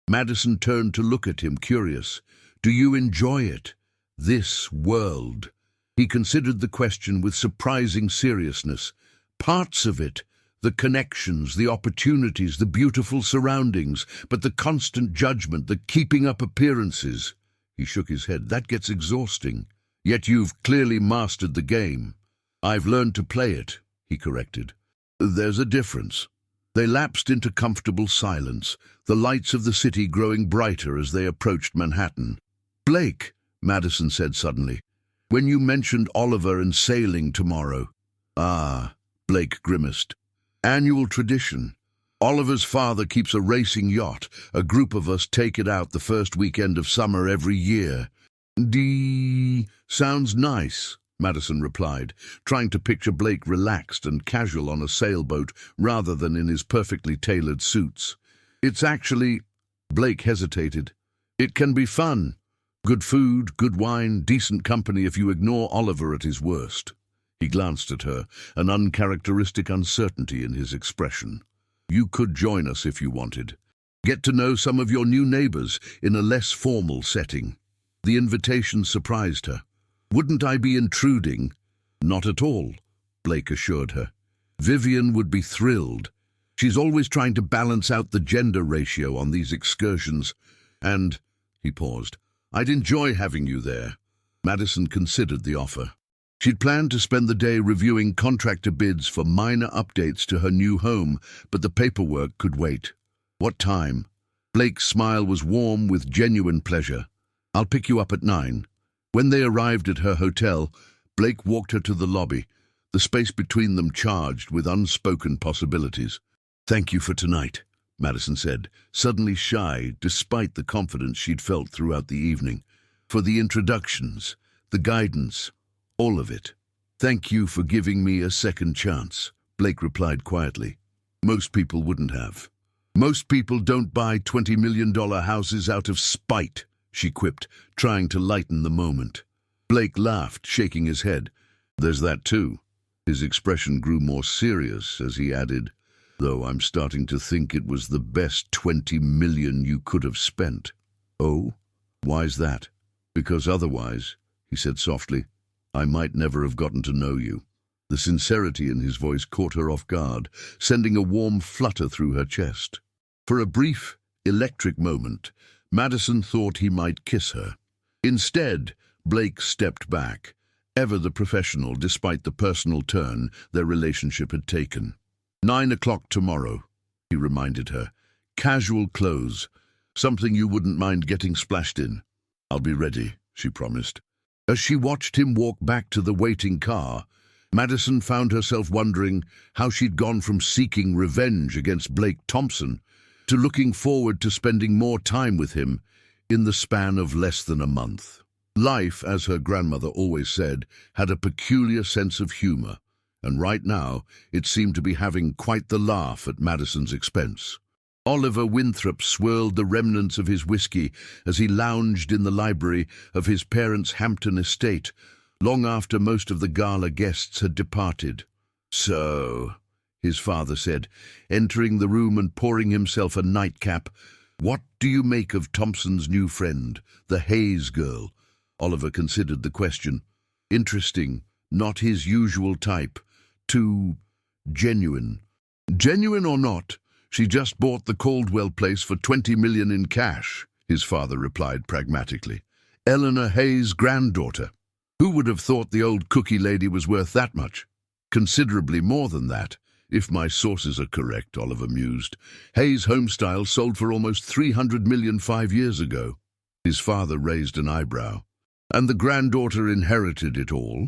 Madison turned to look at him, curious. Do you enjoy it? This world? He considered the question with surprising seriousness. Parts of it, the connections, the opportunities, the beautiful surroundings, but the constant judgment, the keeping up appearances. He shook his head. That gets exhausting. Yet you've clearly mastered the game. I've learned to play it, he corrected. There's a difference. They lapsed into comfortable silence, the lights of the city growing brighter as they approached Manhattan. Blake, Madison said suddenly, when you mentioned Oliver and sailing tomorrow. Ah, Blake grimaced. Annual tradition. Oliver's father keeps a racing yacht. A group of us take it out the first weekend of summer every year. Sounds nice, Madison replied, trying to picture Blake relaxed and casual on a sailboat rather than in his perfectly tailored suits. It's actually... Blake hesitated. It can be fun. Good food, good wine, decent company if you ignore Oliver at his worst. He glanced at her, an uncharacteristic uncertainty in his expression. You could join us if you wanted. Get to know some of your new neighbors in a less formal setting. The invitation surprised her. Wouldn't I be intruding? Not at all, Blake assured her. Vivian would be thrilled. She's always trying to balance out the gender ratio on these excursions. And, he paused, I'd enjoy having you there. Madison considered the offer. She'd planned to spend the day reviewing contractor bids for minor updates to her new home, but the paperwork could wait. What time? Blake's smile was warm with genuine pleasure. I'll pick you up at 9. When they arrived at her hotel, Blake walked her to the lobby, the space between them charged with unspoken possibilities. Thank you for tonight, Madison said, suddenly shy despite the confidence she'd felt throughout the evening. For the introductions, the guidance, all of it. Thank you for giving me a second chance, Blake replied quietly. Most people wouldn't have. Most people don't buy $20 million houses out of spite, she quipped, trying to lighten the moment. Blake laughed, shaking his head. There's that too. His expression grew more serious as he added, though I'm starting to think it was the best $20 million you could have spent. Oh? Why's that? Because otherwise, he said softly, I might never have gotten to know you. The sincerity in his voice caught her off guard, sending a warm flutter through her chest. For a brief, electric moment, Madison thought he might kiss her. Instead, Blake stepped back, ever the professional despite the personal turn their relationship had taken. 9 o'clock tomorrow, he reminded her. Casual clothes, something you wouldn't mind getting splashed in. I'll be ready, she promised. As she watched him walk back to the waiting car, Madison found herself wondering how she'd gone from seeking revenge against Blake Thompson to looking forward to spending more time with him in the span of less than a month. Life, as her grandmother always said, had a peculiar sense of humor, and right now it seemed to be having quite the laugh at Madison's expense. Oliver Winthrop swirled the remnants of his whiskey as he lounged in the library of his parents' Hampton estate, long after most of the gala guests had departed. So, his father said, entering the room and pouring himself a nightcap, what do you make of Thompson's new friend, the Hayes girl? Oliver considered the question. Interesting, not his usual type. Too genuine. Genuine or not, she just bought the Caldwell place for $20 million in cash, his father replied pragmatically. Eleanor Hayes' granddaughter. Who would have thought the old cookie lady was worth that much? Considerably more than that, if my sources are correct, Oliver mused. Hayes' homestyle sold for almost $300 million 5 years ago. His father raised an eyebrow. And the granddaughter inherited it all?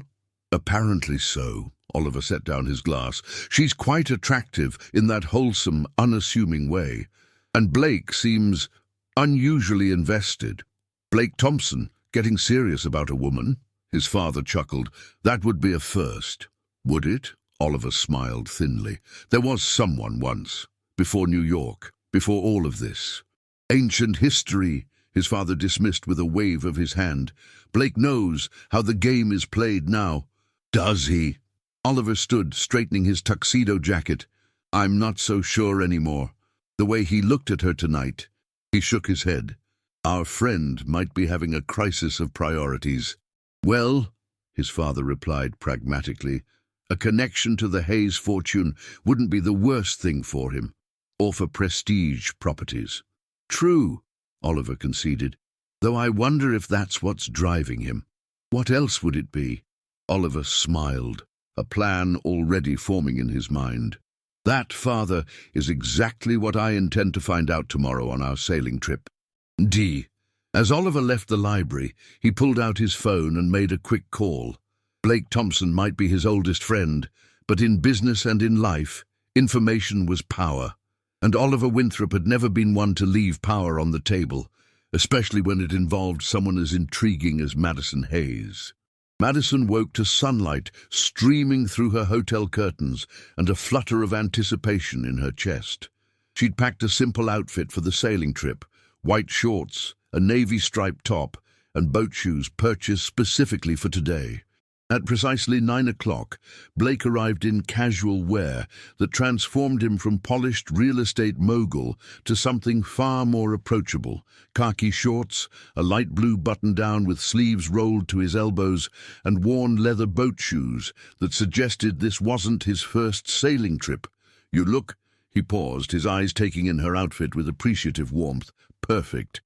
Apparently so. Oliver set down his glass. She's quite attractive in that wholesome, unassuming way. And Blake seems unusually invested. Blake Thompson, getting serious about a woman? His father chuckled. That would be a first. Would it? Oliver smiled thinly. There was someone once. Before New York. Before all of this. Ancient history, his father dismissed with a wave of his hand. Blake knows how the game is played now. Does he? Oliver stood, straightening his tuxedo jacket. I'm not so sure anymore. The way he looked at her tonight. He shook his head. Our friend might be having a crisis of priorities. Well, his father replied pragmatically, a connection to the Hayes fortune wouldn't be the worst thing for him, or for prestige properties. True, Oliver conceded, though I wonder if that's what's driving him. What else would it be? Oliver smiled, a plan already forming in his mind. That, father, is exactly what I intend to find out tomorrow on our sailing trip. D. As Oliver left the library, he pulled out his phone and made a quick call. Blake Thompson might be his oldest friend, but in business and in life, information was power. And Oliver Winthrop had never been one to leave power on the table, especially when it involved someone as intriguing as Madison Hayes. Madison woke to sunlight streaming through her hotel curtains and a flutter of anticipation in her chest. She'd packed a simple outfit for the sailing trip, white shorts, a navy-striped top, and boat shoes purchased specifically for today. At precisely 9 o'clock, Blake arrived in casual wear that transformed him from polished real estate mogul to something far more approachable. Khaki shorts, a light blue button-down with sleeves rolled to his elbows, and worn leather boat shoes that suggested this wasn't his first sailing trip. You look, He paused, his eyes taking in her outfit with appreciative warmth. Perfect.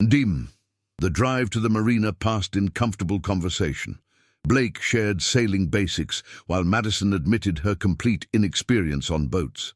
Dim. The drive to the marina passed in comfortable conversation. Blake shared sailing basics, while Madison admitted her complete inexperience on boats.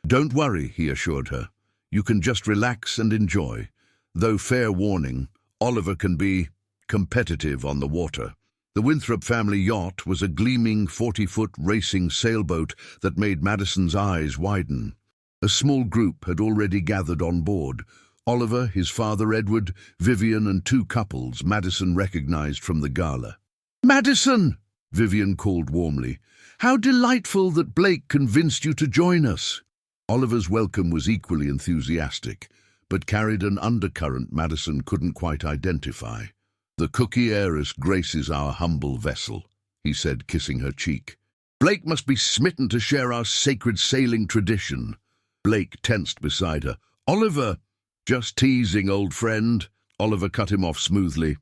"Don't worry," he assured her. "You can just relax and enjoy. Though fair warning, Oliver can be competitive on the water." The Winthrop family yacht was a gleaming 40-foot racing sailboat that made Madison's eyes widen. A small group had already gathered on board. Oliver, his father Edward, Vivian, and two couples Madison recognized from the gala. "Madison!" Vivian called warmly. "How delightful that Blake convinced you to join us." Oliver's welcome was equally enthusiastic, but carried an undercurrent Madison couldn't quite identify. "The cookie heiress graces our humble vessel," he said, kissing her cheek. "Blake must be smitten to share our sacred sailing tradition." Blake tensed beside her. "Oliver!" "Just teasing, old friend." Oliver cut him off smoothly.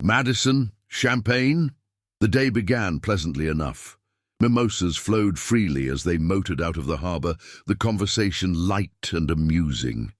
"Madison, champagne?" The day began pleasantly enough. Mimosas flowed freely as they motored out of the harbor, the conversation light and amusing.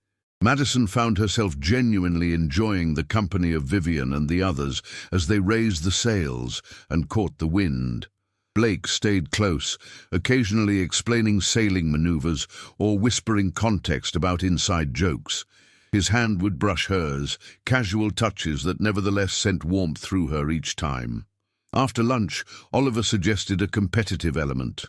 Madison found herself genuinely enjoying the company of Vivian and the others as they raised the sails and caught the wind. Blake stayed close, occasionally explaining sailing maneuvers or whispering context about inside jokes. His hand would brush hers, casual touches that nevertheless sent warmth through her each time. After lunch, Oliver suggested a competitive element.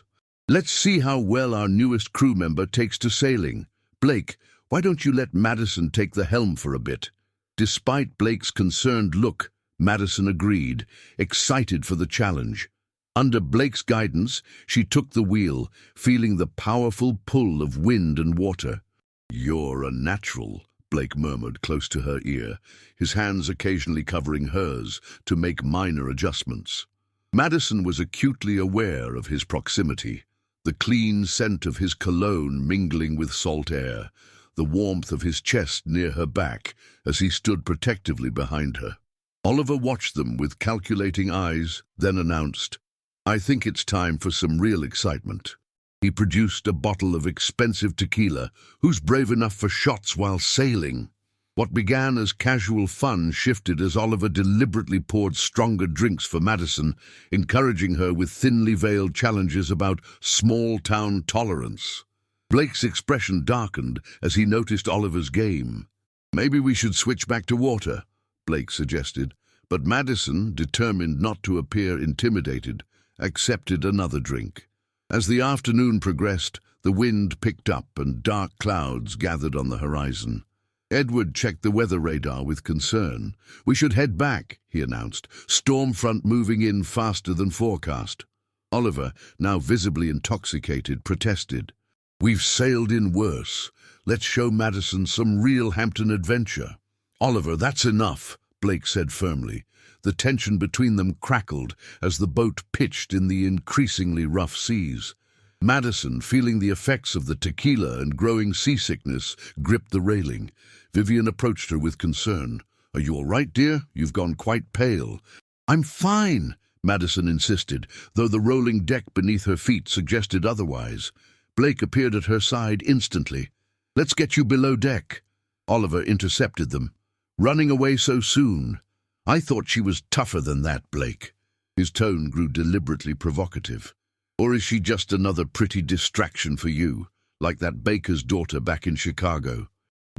"Let's see how well our newest crew member takes to sailing. Blake, why don't you let Madison take the helm for a bit?" Despite Blake's concerned look, Madison agreed, excited for the challenge. Under Blake's guidance, she took the wheel, feeling the powerful pull of wind and water. "You're a natural," Blake murmured close to her ear, his hands occasionally covering hers to make minor adjustments. Madison was acutely aware of his proximity, the clean scent of his cologne mingling with salt air, the warmth of his chest near her back as he stood protectively behind her. Oliver watched them with calculating eyes, then announced, "I think it's time for some real excitement." He produced a bottle of expensive tequila. Who's brave enough for shots while sailing? What began as casual fun shifted as Oliver deliberately poured stronger drinks for Madison, encouraging her with thinly veiled challenges about small-town tolerance. Blake's expression darkened as he noticed Oliver's game. "Maybe we should switch back to water," Blake suggested, but Madison, determined not to appear intimidated, accepted another drink. As the afternoon progressed, the wind picked up and dark clouds gathered on the horizon. Edward checked the weather radar with concern. "We should head back," he announced, "storm front moving in faster than forecast." Oliver, now visibly intoxicated, protested. "We've sailed in worse. Let's show Madison some real Hampton adventure." "Oliver, that's enough," Blake said firmly. The tension between them crackled as the boat pitched in the increasingly rough seas. Madison, feeling the effects of the tequila and growing seasickness, gripped the railing. Vivian approached her with concern. "Are you all right, dear? You've gone quite pale." "I'm fine," Madison insisted, though the rolling deck beneath her feet suggested otherwise. Blake appeared at her side instantly. "Let's get you below deck." Oliver intercepted them. "Running away so soon? I thought she was tougher than that, Blake." His tone grew deliberately provocative. "Or is she just another pretty distraction for you, like that baker's daughter back in Chicago?"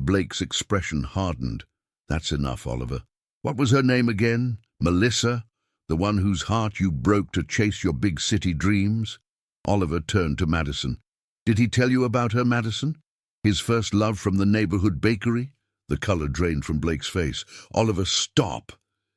Blake's expression hardened. "That's enough, Oliver. What was her name again? Melissa? The one whose heart you broke to chase your big city dreams?" Oliver turned to Madison. "Did he tell you about her, Madison? His first love from the neighborhood bakery?" The color drained from Blake's face. "Oliver, stop!"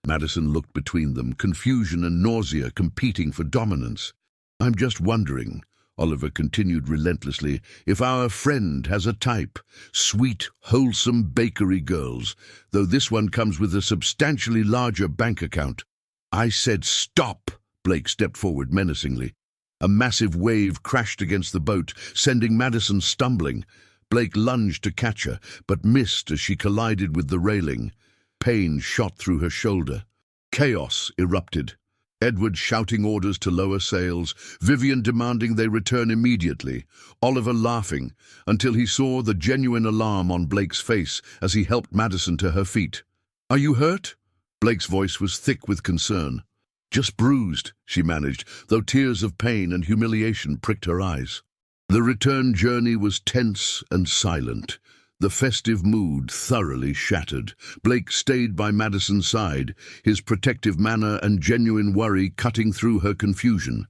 Madison looked between them, confusion and nausea competing for dominance. "I'm just wondering," Oliver continued relentlessly, "if our friend has a type. Sweet, wholesome bakery girls, though this one comes with a substantially larger bank account." "I said stop!" Blake stepped forward menacingly. A massive wave crashed against the boat, sending Madison stumbling. Blake lunged to catch her, but missed as she collided with the railing. Pain shot through her shoulder. Chaos erupted. Edward shouting orders to lower sails, Vivian demanding they return immediately, Oliver laughing until he saw the genuine alarm on Blake's face as he helped Madison to her feet. "Are you hurt?" Blake's voice was thick with concern. "Just bruised," she managed, though tears of pain and humiliation pricked her eyes. The return journey was tense and silent, the festive mood thoroughly shattered. Blake stayed by Madison's side, his protective manner and genuine worry cutting through her confusion.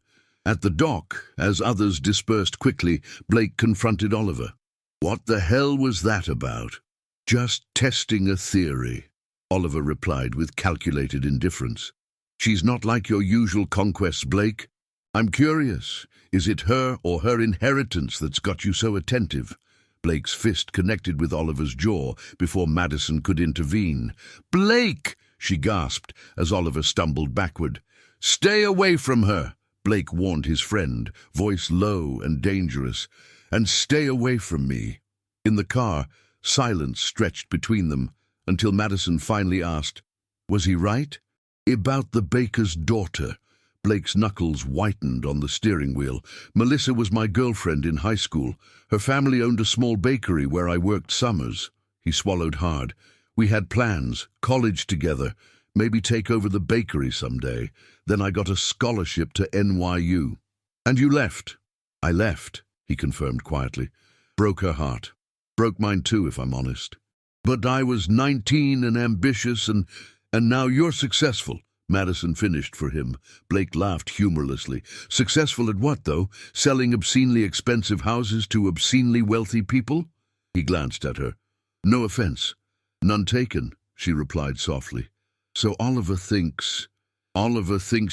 At the dock, as others dispersed quickly, Blake confronted Oliver. "What the hell was that about?" "Just testing a theory," Oliver replied with calculated indifference. "She's not like your usual conquests, Blake. I'm curious, is it her or her inheritance that's got you so attentive?" Blake's fist connected with Oliver's jaw before Madison could intervene. "Blake!" she gasped as Oliver stumbled backward. "Stay away from her," Blake warned his friend, voice low and dangerous. "And stay away from me." In the car, silence stretched between them until Madison finally asked, "Was he right?" "About the baker's daughter." Blake's knuckles whitened on the steering wheel. "Melissa was my girlfriend in high school. Her family owned a small bakery where I worked summers." He swallowed hard. "We had plans, college together, maybe take over the bakery someday. Then I got a scholarship to NYU. "And you left?" "I left," he confirmed quietly. "Broke her heart. Broke mine too, if I'm honest. But I was 19 and ambitious, and now you're successful." Madison finished for him. Blake laughed humorlessly. "Successful at what, though? Selling obscenely expensive houses to obscenely wealthy people?" He glanced at her. "No offense. None taken," she replied softly. "So Oliver thinks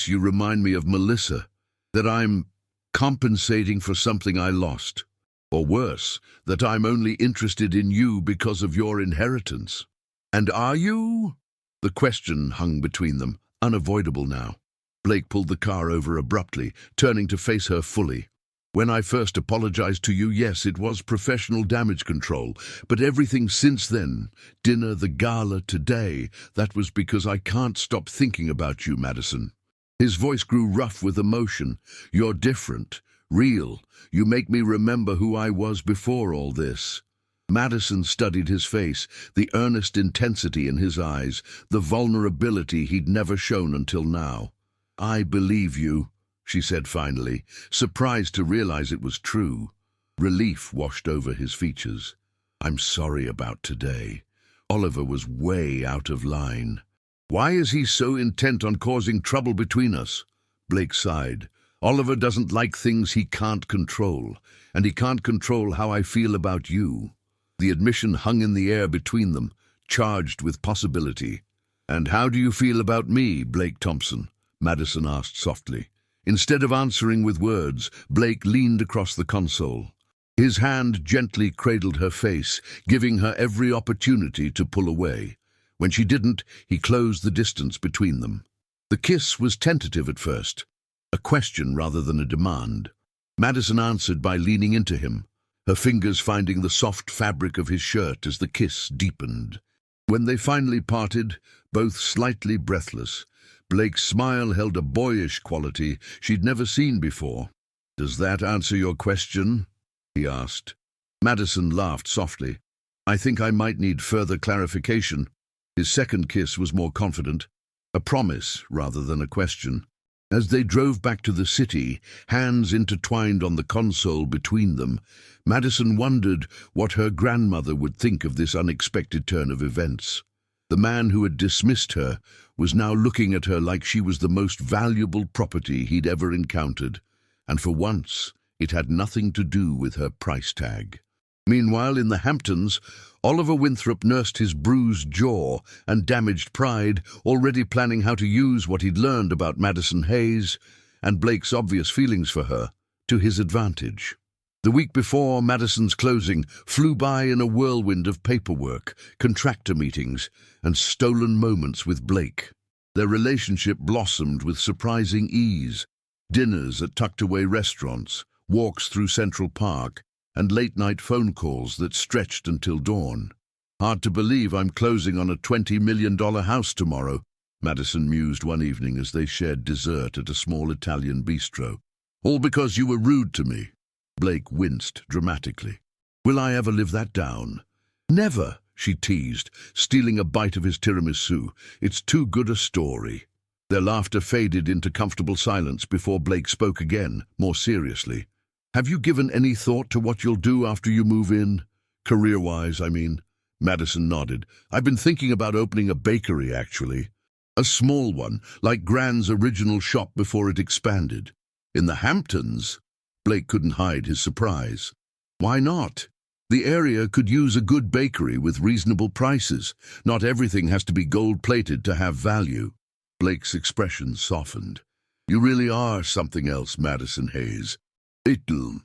you remind me of Melissa, that I'm compensating for something I lost. Or worse, that I'm only interested in you because of your inheritance. And are you?" The question hung between them, unavoidable now. Blake pulled the car over abruptly, turning to face her fully. "When I first apologized to you, yes, it was professional damage control. But everything since then, dinner, the gala, today, that was because I can't stop thinking about you, Madison." His voice grew rough with emotion. "You're different, real. You make me remember who I was before all this." Madison studied his face, the earnest intensity in his eyes, the vulnerability he'd never shown until now. "I believe you," she said finally, surprised to realize it was true. Relief washed over his features. "I'm sorry about today. Oliver was way out of line." "Why is he so intent on causing trouble between us?" Blake sighed. "Oliver doesn't like things he can't control, and he can't control how I feel about you." The admission hung in the air between them, charged with possibility. "And how do you feel about me, Blake Thompson?" Madison asked softly. Instead of answering with words, Blake leaned across the console. His hand gently cradled her face, giving her every opportunity to pull away. When she didn't, he closed the distance between them. The kiss was tentative at first, a question rather than a demand. Madison answered by leaning into him, her fingers finding the soft fabric of his shirt as the kiss deepened. When they finally parted, both slightly breathless, Blake's smile held a boyish quality she'd never seen before. "Does that answer your question?" he asked. Madison laughed softly. "I think I might need further clarification." His second kiss was more confident, a promise rather than a question. As they drove back to the city, hands intertwined on the console between them, Madison wondered what her grandmother would think of this unexpected turn of events. The man who had dismissed her was now looking at her like she was the most valuable property he'd ever encountered, and for once it had nothing to do with her price tag. Meanwhile, in the Hamptons, Oliver Winthrop nursed his bruised jaw and damaged pride, already planning how to use what he'd learned about Madison Hayes and Blake's obvious feelings for her to his advantage. The week before Madison's closing flew by in a whirlwind of paperwork, contractor meetings, and stolen moments with Blake. Their relationship blossomed with surprising ease. Dinners at tucked-away restaurants, walks through Central Park, and late-night phone calls that stretched until dawn. "Hard to believe I'm closing on a $20 million house tomorrow," Madison mused one evening as they shared dessert at a small Italian bistro. All because you were rude to me. Blake winced dramatically. Will I ever live that down? Never, she teased, stealing a bite of his tiramisu. It's too good a story. Their laughter faded into comfortable silence before Blake spoke again, more seriously. Have you given any thought to what you'll do after you move in? Career-wise, I mean. Madison nodded. I've been thinking about opening a bakery, actually. A small one, like Gran's original shop before it expanded. In the Hamptons? Blake couldn't hide his surprise. Why not? The area could use a good bakery with reasonable prices. Not everything has to be gold-plated to have value. Blake's expression softened. You really are something else, Madison Hayes. The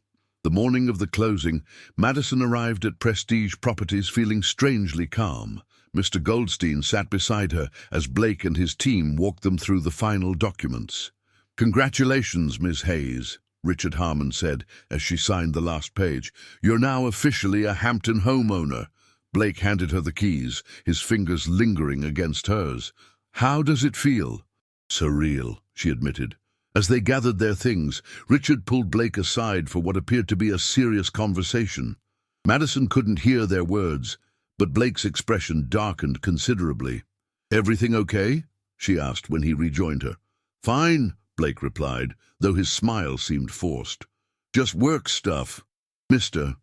morning of the closing, Madison arrived at Prestige Properties feeling strangely calm. Mr. Goldstein sat beside her as Blake and his team walked them through the final documents. Congratulations, Miss Hayes, Richard Harmon said as she signed the last page. You're now officially a Hampton homeowner. Blake handed her the keys, his fingers lingering against hers. How does it feel? Surreal, she admitted. As they gathered their things, Richard pulled Blake aside for what appeared to be a serious conversation. Madison couldn't hear their words, but Blake's expression darkened considerably. Everything okay? She asked when he rejoined her. Fine, Blake replied, though his smile seemed forced. Just work stuff. Mr.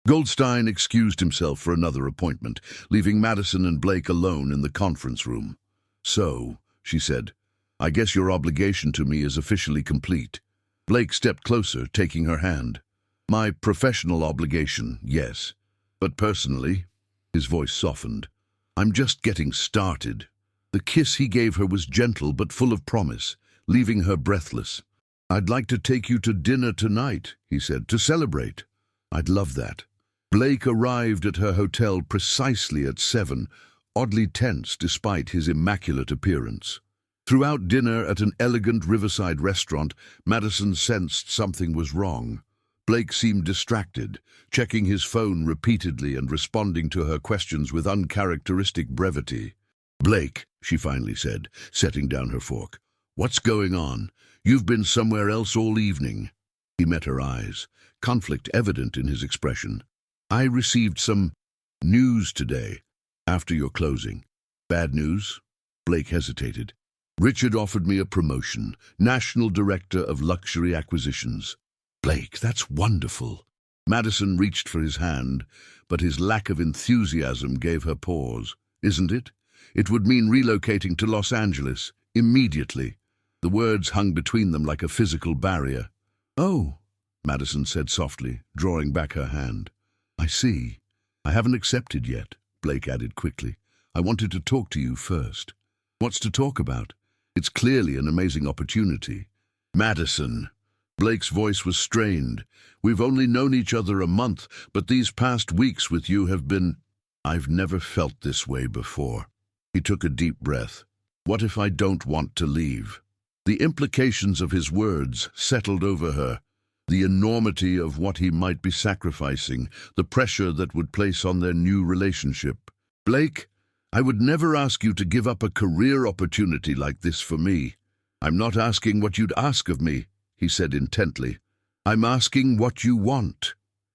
Goldstein excused himself for another appointment, leaving Madison and Blake alone in the conference room. So, she said, I guess your obligation to me is officially complete. Blake stepped closer, taking her hand. My professional obligation, yes. But personally, his voice softened. I'm just getting started. The kiss he gave her was gentle but full of promise, leaving her breathless. I'd like to take you to dinner tonight, he said, to celebrate. I'd love that. Blake arrived at her hotel precisely at 7, oddly tense despite his immaculate appearance. Throughout dinner at an elegant riverside restaurant, Madison sensed something was wrong. Blake seemed distracted, checking his phone repeatedly and responding to her questions with uncharacteristic brevity. Blake, she finally said, setting down her fork. What's going on? You've been somewhere else all evening. He met her eyes, conflict evident in his expression. I received some news today, after your closing. Bad news? Blake hesitated. Richard offered me a promotion, National Director of Luxury Acquisitions. Blake, that's wonderful. Madison reached for his hand, but his lack of enthusiasm gave her pause. Isn't it? It would mean relocating to Los Angeles, immediately. The words hung between them like a physical barrier. Oh, Madison said softly, drawing back her hand. I see. I haven't accepted yet, Blake added quickly. I wanted to talk to you first. What's to talk about? It's clearly an amazing opportunity. Madison. Blake's voice was strained. We've only known each other a month, but these past weeks with you have been... I've never felt this way before. He took a deep breath. What if I don't want to leave? The implications of his words settled over her. The enormity of what he might be sacrificing, the pressure that would place on their new relationship. Blake, I would never ask you to give up a career opportunity like this for me. I'm not asking what you'd ask of me, he said intently. I'm asking what you want.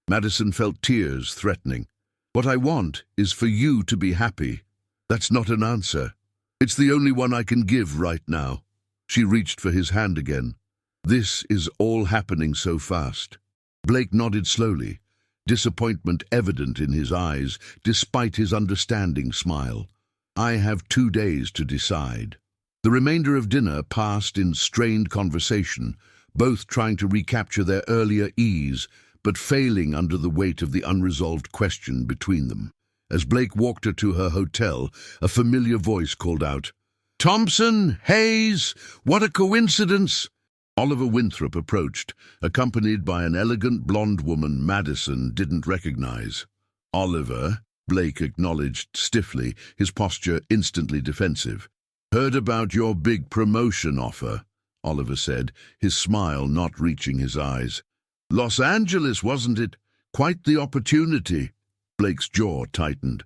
Madison felt tears threatening. What I want is for you to be happy. That's not an answer. It's the only one I can give right now. She reached for his hand again. This is all happening so fast. Blake nodded slowly, disappointment evident in his eyes, despite his understanding smile. I have 2 days to decide. The remainder of dinner passed in strained conversation, both trying to recapture their earlier ease, but failing under the weight of the unresolved question between them. As Blake walked her to her hotel, a familiar voice called out, Thompson, Hayes, what a coincidence! Oliver Winthrop approached, accompanied by an elegant blonde woman Madison didn't recognize. Oliver, Blake acknowledged stiffly, his posture instantly defensive. Heard about your big promotion offer, Oliver said, his smile not reaching his eyes. Los Angeles, wasn't it? Quite the opportunity. Blake's jaw tightened.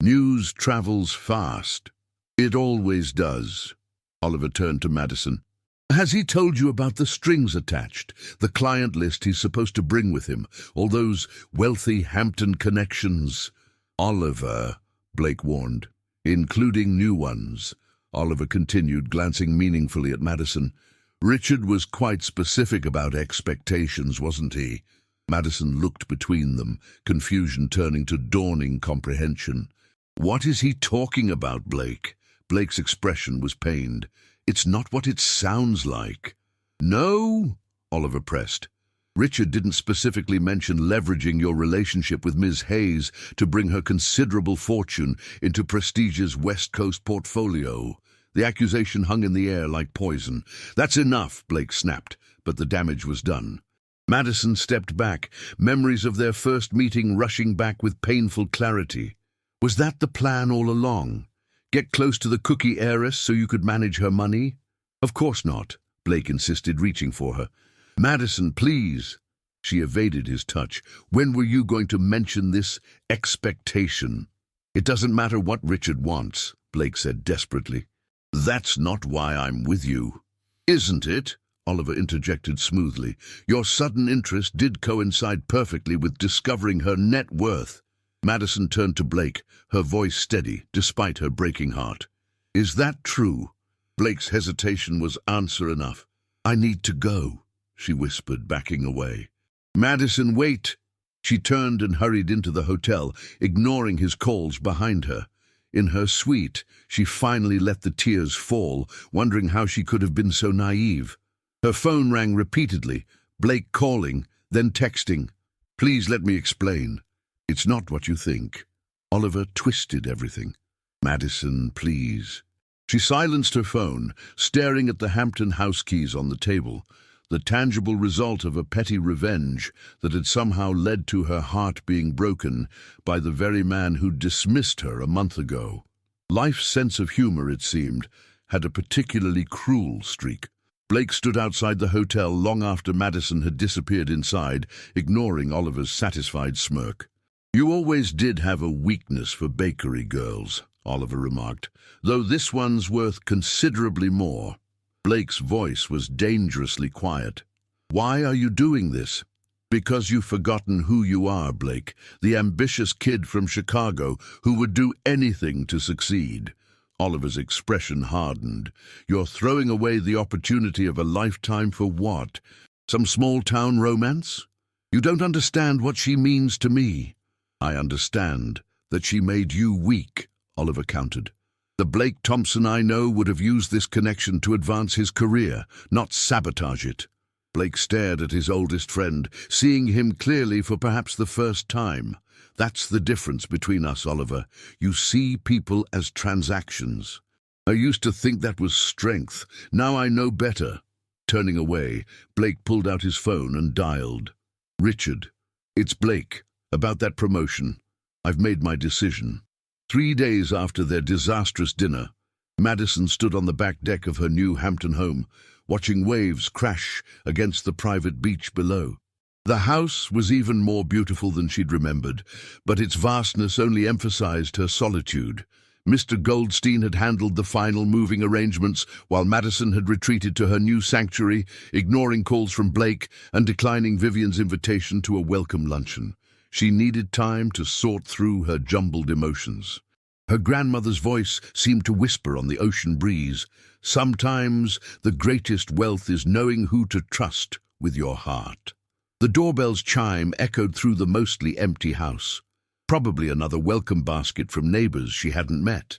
News travels fast. It always does. Oliver turned to Madison. Has he told you about the strings attached, the client list he's supposed to bring with him, all those wealthy Hampton connections? Oliver, Blake warned. Including new ones, Oliver continued, glancing meaningfully at Madison. Richard was quite specific about expectations, wasn't he? Madison looked between them, confusion turning to dawning comprehension. What is he talking about, Blake? Blake's expression was pained. It's not what it sounds like. No, Oliver pressed. Richard didn't specifically mention leveraging your relationship with Ms. Hayes to bring her considerable fortune into Prestige's West Coast portfolio. The accusation hung in the air like poison. That's enough, Blake snapped, but the damage was done. Madison stepped back, memories of their first meeting rushing back with painful clarity. Was that the plan all along? Get close to the cookie heiress so you could manage her money? Of course not, Blake insisted, reaching for her. Madison, please. She evaded his touch. When were you going to mention this expectation? It doesn't matter what Richard wants, Blake said desperately. That's not why I'm with you. Isn't it? Oliver interjected smoothly. Your sudden interest did coincide perfectly with discovering her net worth. Madison turned to Blake, her voice steady, despite her breaking heart. Is that true? Blake's hesitation was answer enough. I need to go, she whispered, backing away. Madison, wait! She turned and hurried into the hotel, ignoring his calls behind her. In her suite, she finally let the tears fall, wondering how she could have been so naive. Her phone rang repeatedly, Blake calling, then texting. Please let me explain. It's not what you think. Oliver twisted everything. Madison, please. She silenced her phone, staring at the Hampton house keys on the table, the tangible result of a petty revenge that had somehow led to her heart being broken by the very man who dismissed her a month ago. Life's sense of humor, it seemed, had a particularly cruel streak. Blake stood outside the hotel long after Madison had disappeared inside, ignoring Oliver's satisfied smirk. You always did have a weakness for bakery girls, Oliver remarked, though this one's worth considerably more. Blake's voice was dangerously quiet. Why are you doing this? Because you've forgotten who you are, Blake, the ambitious kid from Chicago who would do anything to succeed. Oliver's expression hardened. You're throwing away the opportunity of a lifetime for what? Some small-town romance? You don't understand what she means to me. I understand that she made you weak, Oliver countered. The Blake Thompson I know would have used this connection to advance his career, not sabotage it. Blake stared at his oldest friend, seeing him clearly for perhaps the first time. That's the difference between us, Oliver. You see people as transactions. I used to think that was strength. Now I know better. Turning away, Blake pulled out his phone and dialed. Richard, it's Blake. About that promotion. I've made my decision. 3 days after their disastrous dinner, Madison stood on the back deck of her new Hampton home, watching waves crash against the private beach below. The house was even more beautiful than she'd remembered, but its vastness only emphasized her solitude. Mr. Goldstein had handled the final moving arrangements, while Madison had retreated to her new sanctuary, ignoring calls from Blake and declining Vivian's invitation to a welcome luncheon. She needed time to sort through her jumbled emotions. Her grandmother's voice seemed to whisper on the ocean breeze. Sometimes the greatest wealth is knowing who to trust with your heart. The doorbell's chime echoed through the mostly empty house. Probably another welcome basket from neighbors she hadn't met.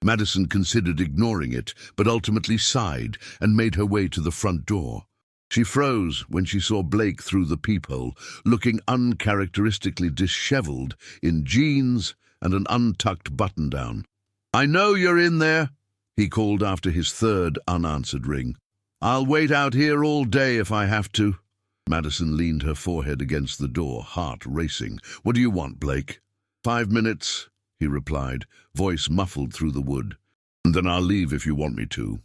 Madison considered ignoring it, but ultimately sighed and made her way to the front door. She froze when she saw Blake through the peephole, looking uncharacteristically disheveled in jeans and an untucked button-down. I know you're in there, he called after his third unanswered ring. I'll wait out here all day if I have to. Madison leaned her forehead against the door, heart racing. What do you want, Blake? 5 minutes, he replied, voice muffled through the wood. And then I'll leave if you want me to.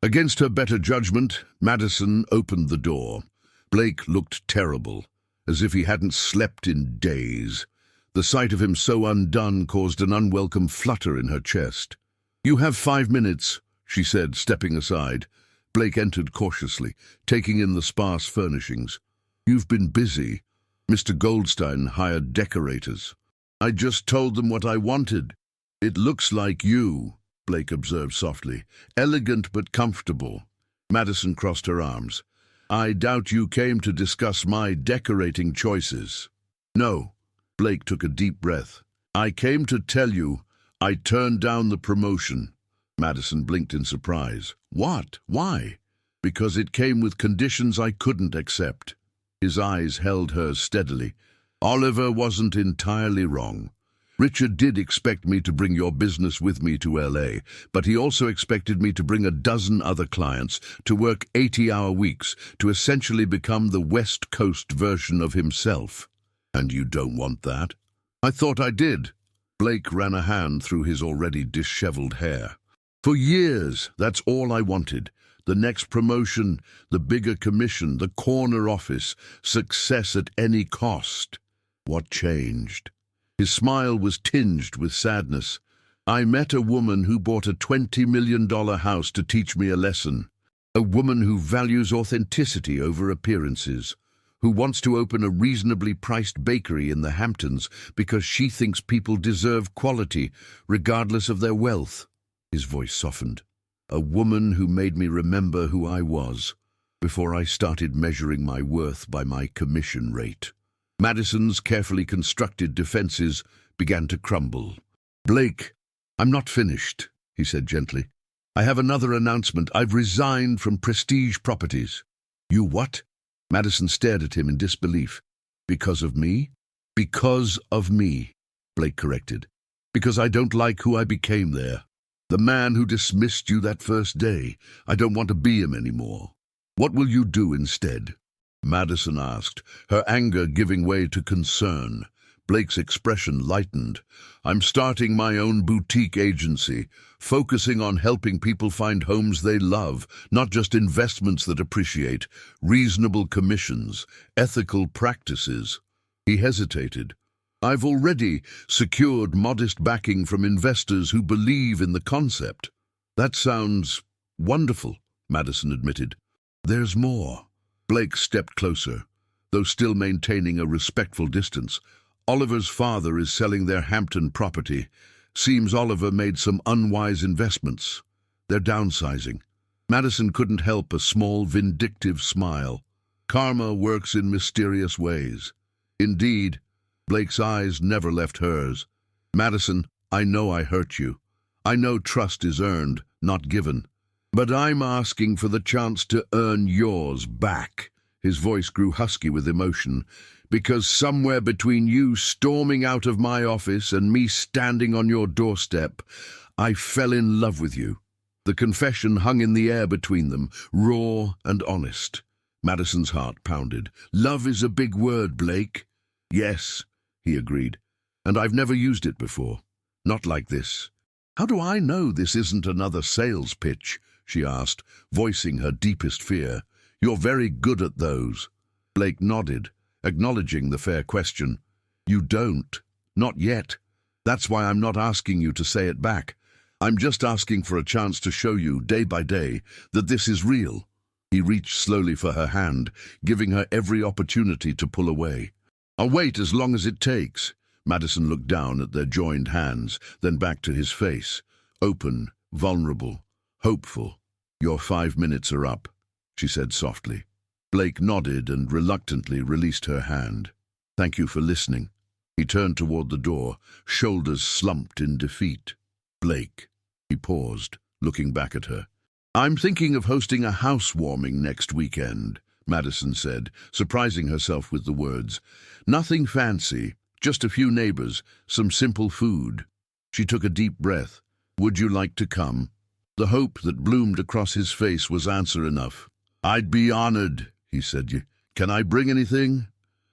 Against her better judgment, Madison opened the door. Blake looked terrible, as if he hadn't slept in days. The sight of him so undone caused an unwelcome flutter in her chest. You have 5 minutes, she said, stepping aside. Blake entered cautiously, taking in the sparse furnishings. "You've been busy. Mr. Goldstein hired decorators. I just told them what I wanted." "It looks like you," Blake observed softly. "Elegant but comfortable." Madison crossed her arms. "I doubt you came to discuss my decorating choices." "No." Blake took a deep breath. "I came to tell you I turned down the promotion." Madison blinked in surprise. "What? Why?" "Because it came with conditions I couldn't accept." His eyes held hers steadily. "Oliver wasn't entirely wrong. Richard did expect me to bring your business with me to LA, but he also expected me to bring a dozen other clients, to work 80-hour weeks, to essentially become the West Coast version of himself. And you don't want that?" "I thought I did." Blake ran a hand through his already disheveled hair. "For years, that's all I wanted. The next promotion, the bigger commission, the corner office, success at any cost." What changed? His smile was tinged with sadness. "I met a woman who bought a $20 million house to teach me a lesson. A woman who values authenticity over appearances, who wants to open a reasonably priced bakery in the Hamptons because she thinks people deserve quality, regardless of their wealth." His voice softened. "A woman who made me remember who I was, before I started measuring my worth by my commission rate." Madison's carefully constructed defenses began to crumble. "Blake, I'm not finished," he said gently. "I have another announcement. I've resigned from Prestige Properties." "You what?" Madison stared at him in disbelief. "Because of me?" "Because of me," Blake corrected. "Because I don't like who I became there. The man who dismissed you that first day. I don't want to be him anymore." "What will you do instead?" Madison asked, her anger giving way to concern. Blake's expression lightened. "I'm starting my own boutique agency, focusing on helping people find homes they love, not just investments that appreciate, reasonable commissions, ethical practices." He hesitated. "I've already secured modest backing from investors who believe in the concept." "That sounds wonderful," Madison admitted. "There's more." Blake stepped closer, though still maintaining a respectful distance. "Oliver's father is selling their Hampton property. Seems Oliver made some unwise investments. They're downsizing." Madison couldn't help a small, vindictive smile. Karma works in mysterious ways. Indeed, Blake's eyes never left hers. "Madison, I know I hurt you. I know trust is earned, not given. But I'm asking for the chance to earn yours back." His voice grew husky with emotion. "Because somewhere between you storming out of my office and me standing on your doorstep, I fell in love with you." The confession hung in the air between them, raw and honest. Madison's heart pounded. "Love is a big word, Blake." "Yes," he agreed. "And I've never used it before. Not like this." "How do I know this isn't another sales pitch?" she asked, voicing her deepest fear. "You're very good at those." Blake nodded, acknowledging the fair question. "You don't. Not yet. That's why I'm not asking you to say it back. I'm just asking for a chance to show you, day by day, that this is real." He reached slowly for her hand, giving her every opportunity to pull away. "I'll wait as long as it takes." Madison looked down at their joined hands, then back to his face. Open, vulnerable, hopeful. "Your 5 minutes are up," she said softly. Blake nodded and reluctantly released her hand. "Thank you for listening." He turned toward the door, shoulders slumped in defeat. "Blake," he paused, looking back at her. "I'm thinking of hosting a housewarming next weekend," Madison said, surprising herself with the words. "Nothing fancy, just a few neighbors, some simple food." She took a deep breath. "Would you like to come?" The hope that bloomed across his face was answer enough. "I'd be honored," he said. "Can I bring anything?"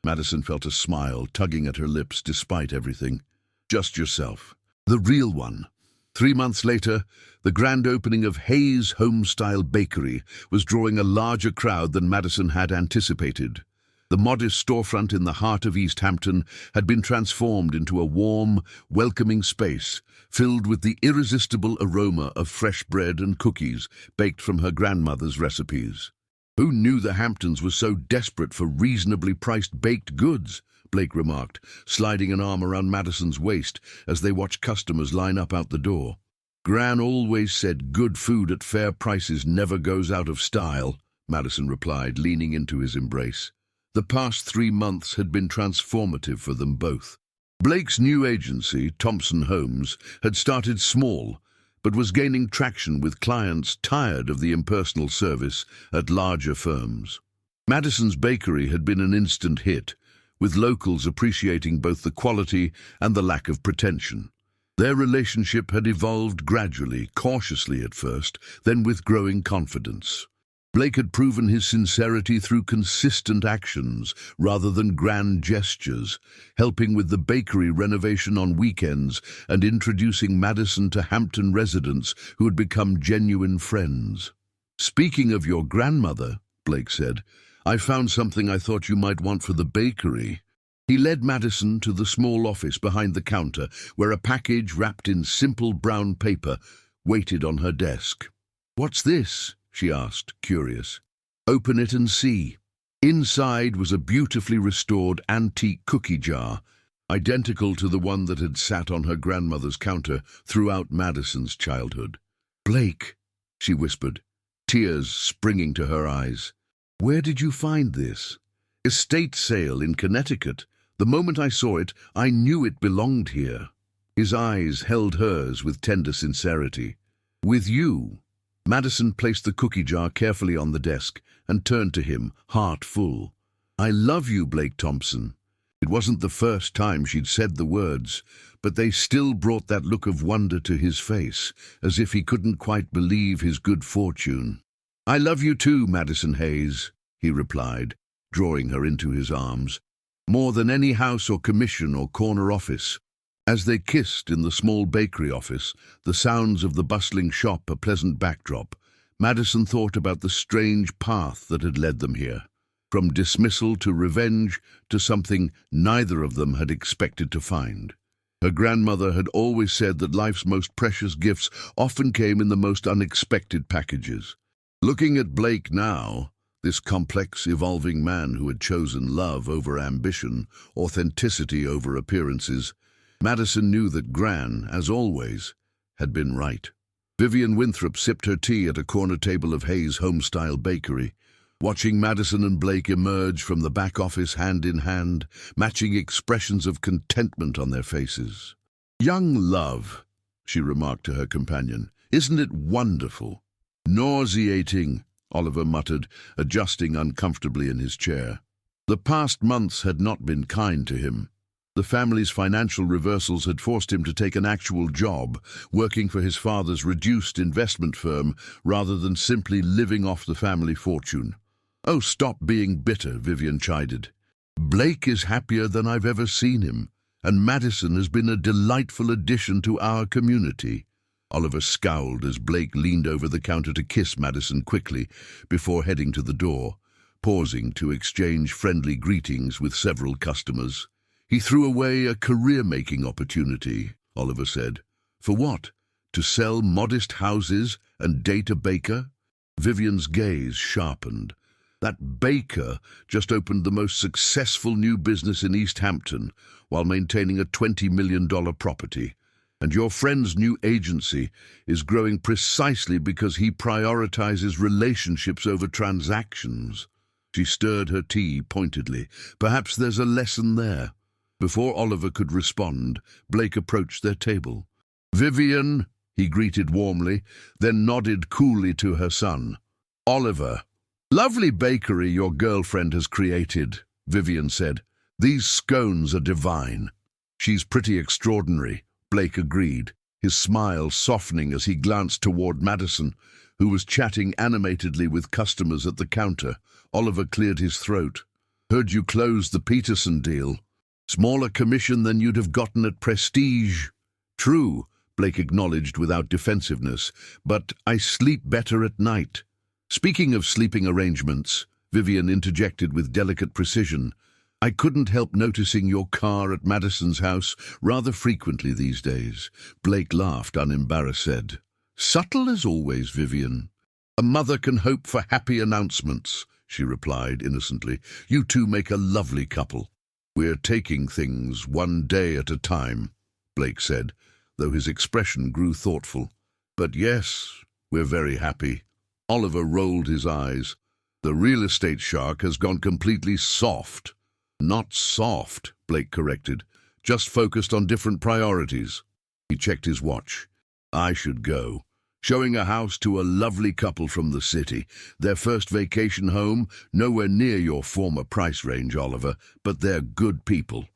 Madison felt a smile tugging at her lips despite everything. "Just yourself. The real one." 3 months later, the grand opening of Hayes Homestyle Bakery was drawing a larger crowd than Madison had anticipated. The modest storefront in the heart of East Hampton had been transformed into a warm, welcoming space filled with the irresistible aroma of fresh bread and cookies baked from her grandmother's recipes. "Who knew the Hamptons were so desperate for reasonably priced baked goods?" Blake remarked, sliding an arm around Madison's waist as they watched customers line up out the door. "Gran always said good food at fair prices never goes out of style," Madison replied, leaning into his embrace. The past 3 months had been transformative for them both. Blake's new agency, Thompson Homes, had started small, but was gaining traction with clients tired of the impersonal service at larger firms. Madison's bakery had been an instant hit, with locals appreciating both the quality and the lack of pretension. Their relationship had evolved gradually, cautiously at first, then with growing confidence. Blake had proven his sincerity through consistent actions rather than grand gestures, helping with the bakery renovation on weekends and introducing Madison to Hampton residents who had become genuine friends. "Speaking of your grandmother," Blake said, "I found something I thought you might want for the bakery." He led Madison to the small office behind the counter, where a package wrapped in simple brown paper waited on her desk. "What's this?" she asked, curious. "Open it and see." Inside was a beautifully restored antique cookie jar, identical to the one that had sat on her grandmother's counter throughout Madison's childhood. "Blake," she whispered, tears springing to her eyes. "Where did you find this?" "Estate sale in Connecticut. The moment I saw it, I knew it belonged here." His eyes held hers with tender sincerity. "With you?" Madison placed the cookie jar carefully on the desk and turned to him, heart full. "I love you, Blake Thompson." It wasn't the first time she'd said the words, but they still brought that look of wonder to his face, as if he couldn't quite believe his good fortune. "I love you too, Madison Hayes," he replied, drawing her into his arms. "More than any house or commission or corner office." As they kissed in the small bakery office, the sounds of the bustling shop a pleasant backdrop, Madison thought about the strange path that had led them here, from dismissal to revenge to something neither of them had expected to find. Her grandmother had always said that life's most precious gifts often came in the most unexpected packages. Looking at Blake now, this complex, evolving man who had chosen love over ambition, authenticity over appearances, Madison knew that Gran, as always, had been right. Vivian Winthrop sipped her tea at a corner table of Hayes' home-style bakery, watching Madison and Blake emerge from the back office hand in hand, matching expressions of contentment on their faces. "Young love," she remarked to her companion. "Isn't it wonderful?" "Nauseating," Oliver muttered, adjusting uncomfortably in his chair. The past months had not been kind to him. The family's financial reversals had forced him to take an actual job, working for his father's reduced investment firm rather than simply living off the family fortune. "Oh, stop being bitter," Vivian chided. "Blake is happier than I've ever seen him, and Madison has been a delightful addition to our community." Oliver scowled as Blake leaned over the counter to kiss Madison quickly before heading to the door, pausing to exchange friendly greetings with several customers. "He threw away a career-making opportunity," Oliver said. "For what? To sell modest houses and date a baker?" Vivian's gaze sharpened. "That baker just opened the most successful new business in East Hampton while maintaining a $20 million property. And your friend's new agency is growing precisely because he prioritizes relationships over transactions." She stirred her tea pointedly. "Perhaps there's a lesson there." Before Oliver could respond, Blake approached their table. "Vivian," he greeted warmly, then nodded coolly to her son. "Oliver." "Lovely bakery your girlfriend has created," Vivian said. "These scones are divine." "She's pretty extraordinary," Blake agreed, his smile softening as he glanced toward Madison, who was chatting animatedly with customers at the counter. Oliver cleared his throat. "Heard you closed the Peterson deal. Smaller commission than you'd have gotten at Prestige." "True," Blake acknowledged without defensiveness, "but I sleep better at night." "Speaking of sleeping arrangements," Vivian interjected with delicate precision. I couldn't help noticing your car at Madison's house rather frequently these days. Blake laughed, unembarrassed, said. Subtle as always, Vivian. A mother can hope for happy announcements, she replied innocently. You two make a lovely couple. We're taking things one day at a time, Blake said, though his expression grew thoughtful. But yes, we're very happy. Oliver rolled his eyes. The real estate shark has gone completely soft. Not soft, Blake corrected, just focused on different priorities. He checked his watch. I should go. Showing a house to a lovely couple from the city. Their first vacation home, nowhere near your former price range, Oliver, but they're good people.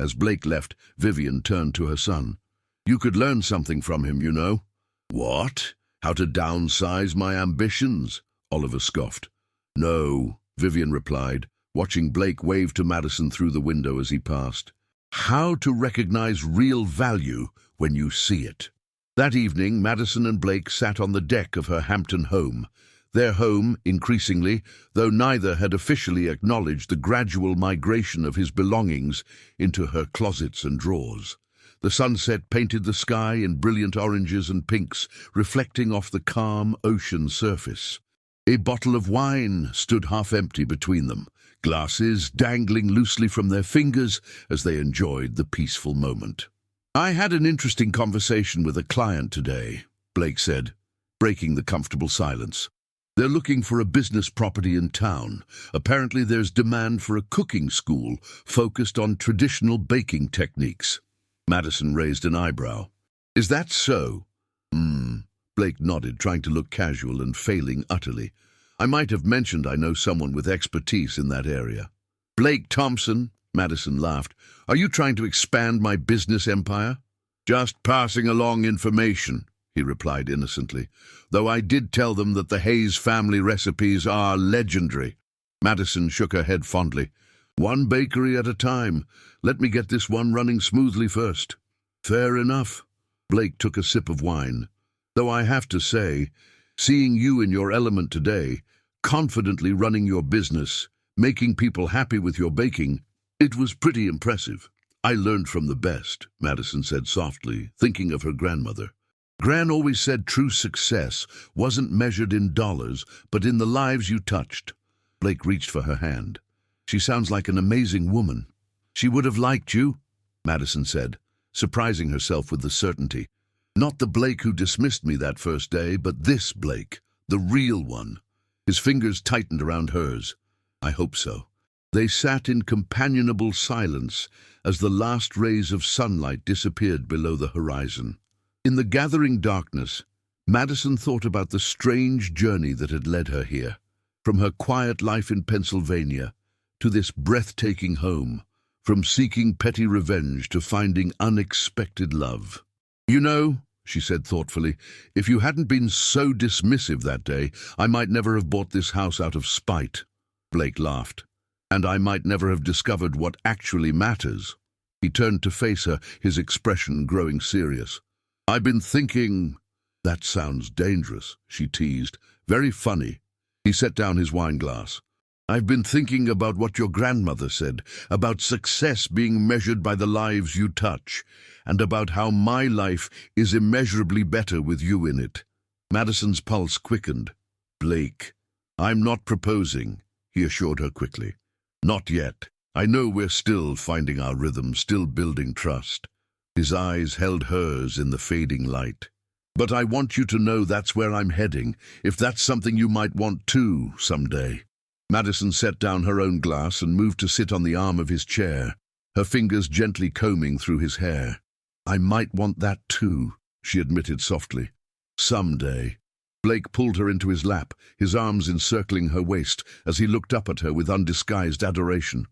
As Blake left, Vivian turned to her son. You could learn something from him, you know. What? How to downsize my ambitions? Oliver scoffed. No, Vivian replied, watching Blake wave to Madison through the window as he passed. How to recognize real value when you see it. That evening, Madison and Blake sat on the deck of her Hampton home. Their home, increasingly, though neither had officially acknowledged the gradual migration of his belongings into her closets and drawers. The sunset painted the sky in brilliant oranges and pinks, reflecting off the calm ocean surface. A bottle of wine stood half empty between them, glasses dangling loosely from their fingers as they enjoyed the peaceful moment. I had an interesting conversation with a client today, Blake said, breaking the comfortable silence. They're looking for a business property in town. Apparently there's demand for a cooking school focused on traditional baking techniques. Madison raised an eyebrow. Is that so? Blake nodded, trying to look casual and failing utterly. I might have mentioned I know someone with expertise in that area. Blake Thompson, Madison laughed. Are you trying to expand my business empire? Just passing along information, he replied innocently, though I did tell them that the Hayes family recipes are legendary. Madison shook her head fondly. One bakery at a time. Let me get this one running smoothly first. Fair enough. Blake took a sip of wine. Though I have to say, seeing you in your element today, confidently running your business, making people happy with your baking, it was pretty impressive. I learned from the best, Madison said softly, thinking of her grandmother. Gran always said true success wasn't measured in dollars, but in the lives you touched. Blake reached for her hand. She sounds like an amazing woman. She would have liked you, Madison said, surprising herself with the certainty. Not the Blake who dismissed me that first day, but this Blake, the real one. His fingers tightened around hers. I hope so. They sat in companionable silence as the last rays of sunlight disappeared below the horizon. In the gathering darkness, Madison thought about the strange journey that had led her here. From her quiet life in Pennsylvania to this breathtaking home, from seeking petty revenge to finding unexpected love. You know, she said thoughtfully, if you hadn't been so dismissive that day, I might never have bought this house out of spite. Blake laughed. And I might never have discovered what actually matters. He turned to face her, his expression growing serious. I've been thinking... That sounds dangerous, she teased. Very funny. He set down his wine glass. I've been thinking about what your grandmother said, about success being measured by the lives you touch, and about how my life is immeasurably better with you in it. Madison's pulse quickened. Blake, I'm not proposing, he assured her quickly. Not yet. I know we're still finding our rhythm, still building trust. His eyes held hers in the fading light. But I want you to know that's where I'm heading, if that's something you might want too, someday. Madison set down her own glass and moved to sit on the arm of his chair, her fingers gently combing through his hair. I might want that too, she admitted softly. Someday. Blake pulled her into his lap, his arms encircling her waist, as he looked up at her with undisguised adoration.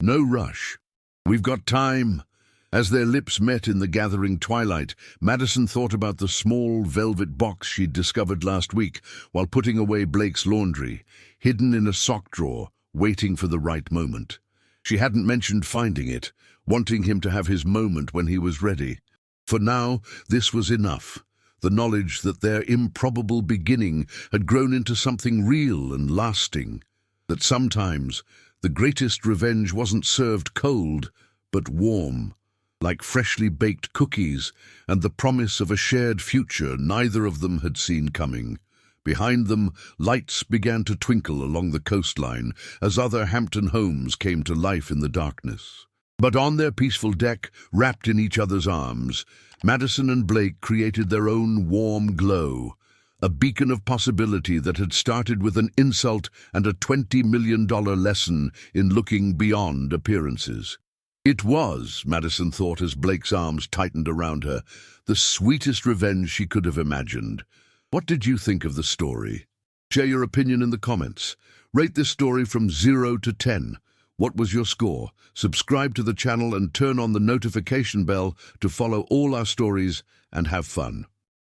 No rush. We've got time. As their lips met in the gathering twilight, Madison thought about the small velvet box she'd discovered last week while putting away Blake's laundry, hidden in a sock drawer, waiting for the right moment. She hadn't mentioned finding it, wanting him to have his moment when he was ready. For now, this was enough. The knowledge that their improbable beginning had grown into something real and lasting. That sometimes the greatest revenge wasn't served cold, but warm, like freshly baked cookies and the promise of a shared future neither of them had seen coming. Behind them, lights began to twinkle along the coastline as other Hampton homes came to life in the darkness. But on their peaceful deck, wrapped in each other's arms, Madison and Blake created their own warm glow, a beacon of possibility that had started with an insult and a $20 million lesson in looking beyond appearances. It was, Madison thought as Blake's arms tightened around her, the sweetest revenge she could have imagined. What did you think of the story? Share your opinion in the comments. Rate this story from 0 to 10. What was your score? Subscribe to the channel and turn on the notification bell to follow all our stories and have fun.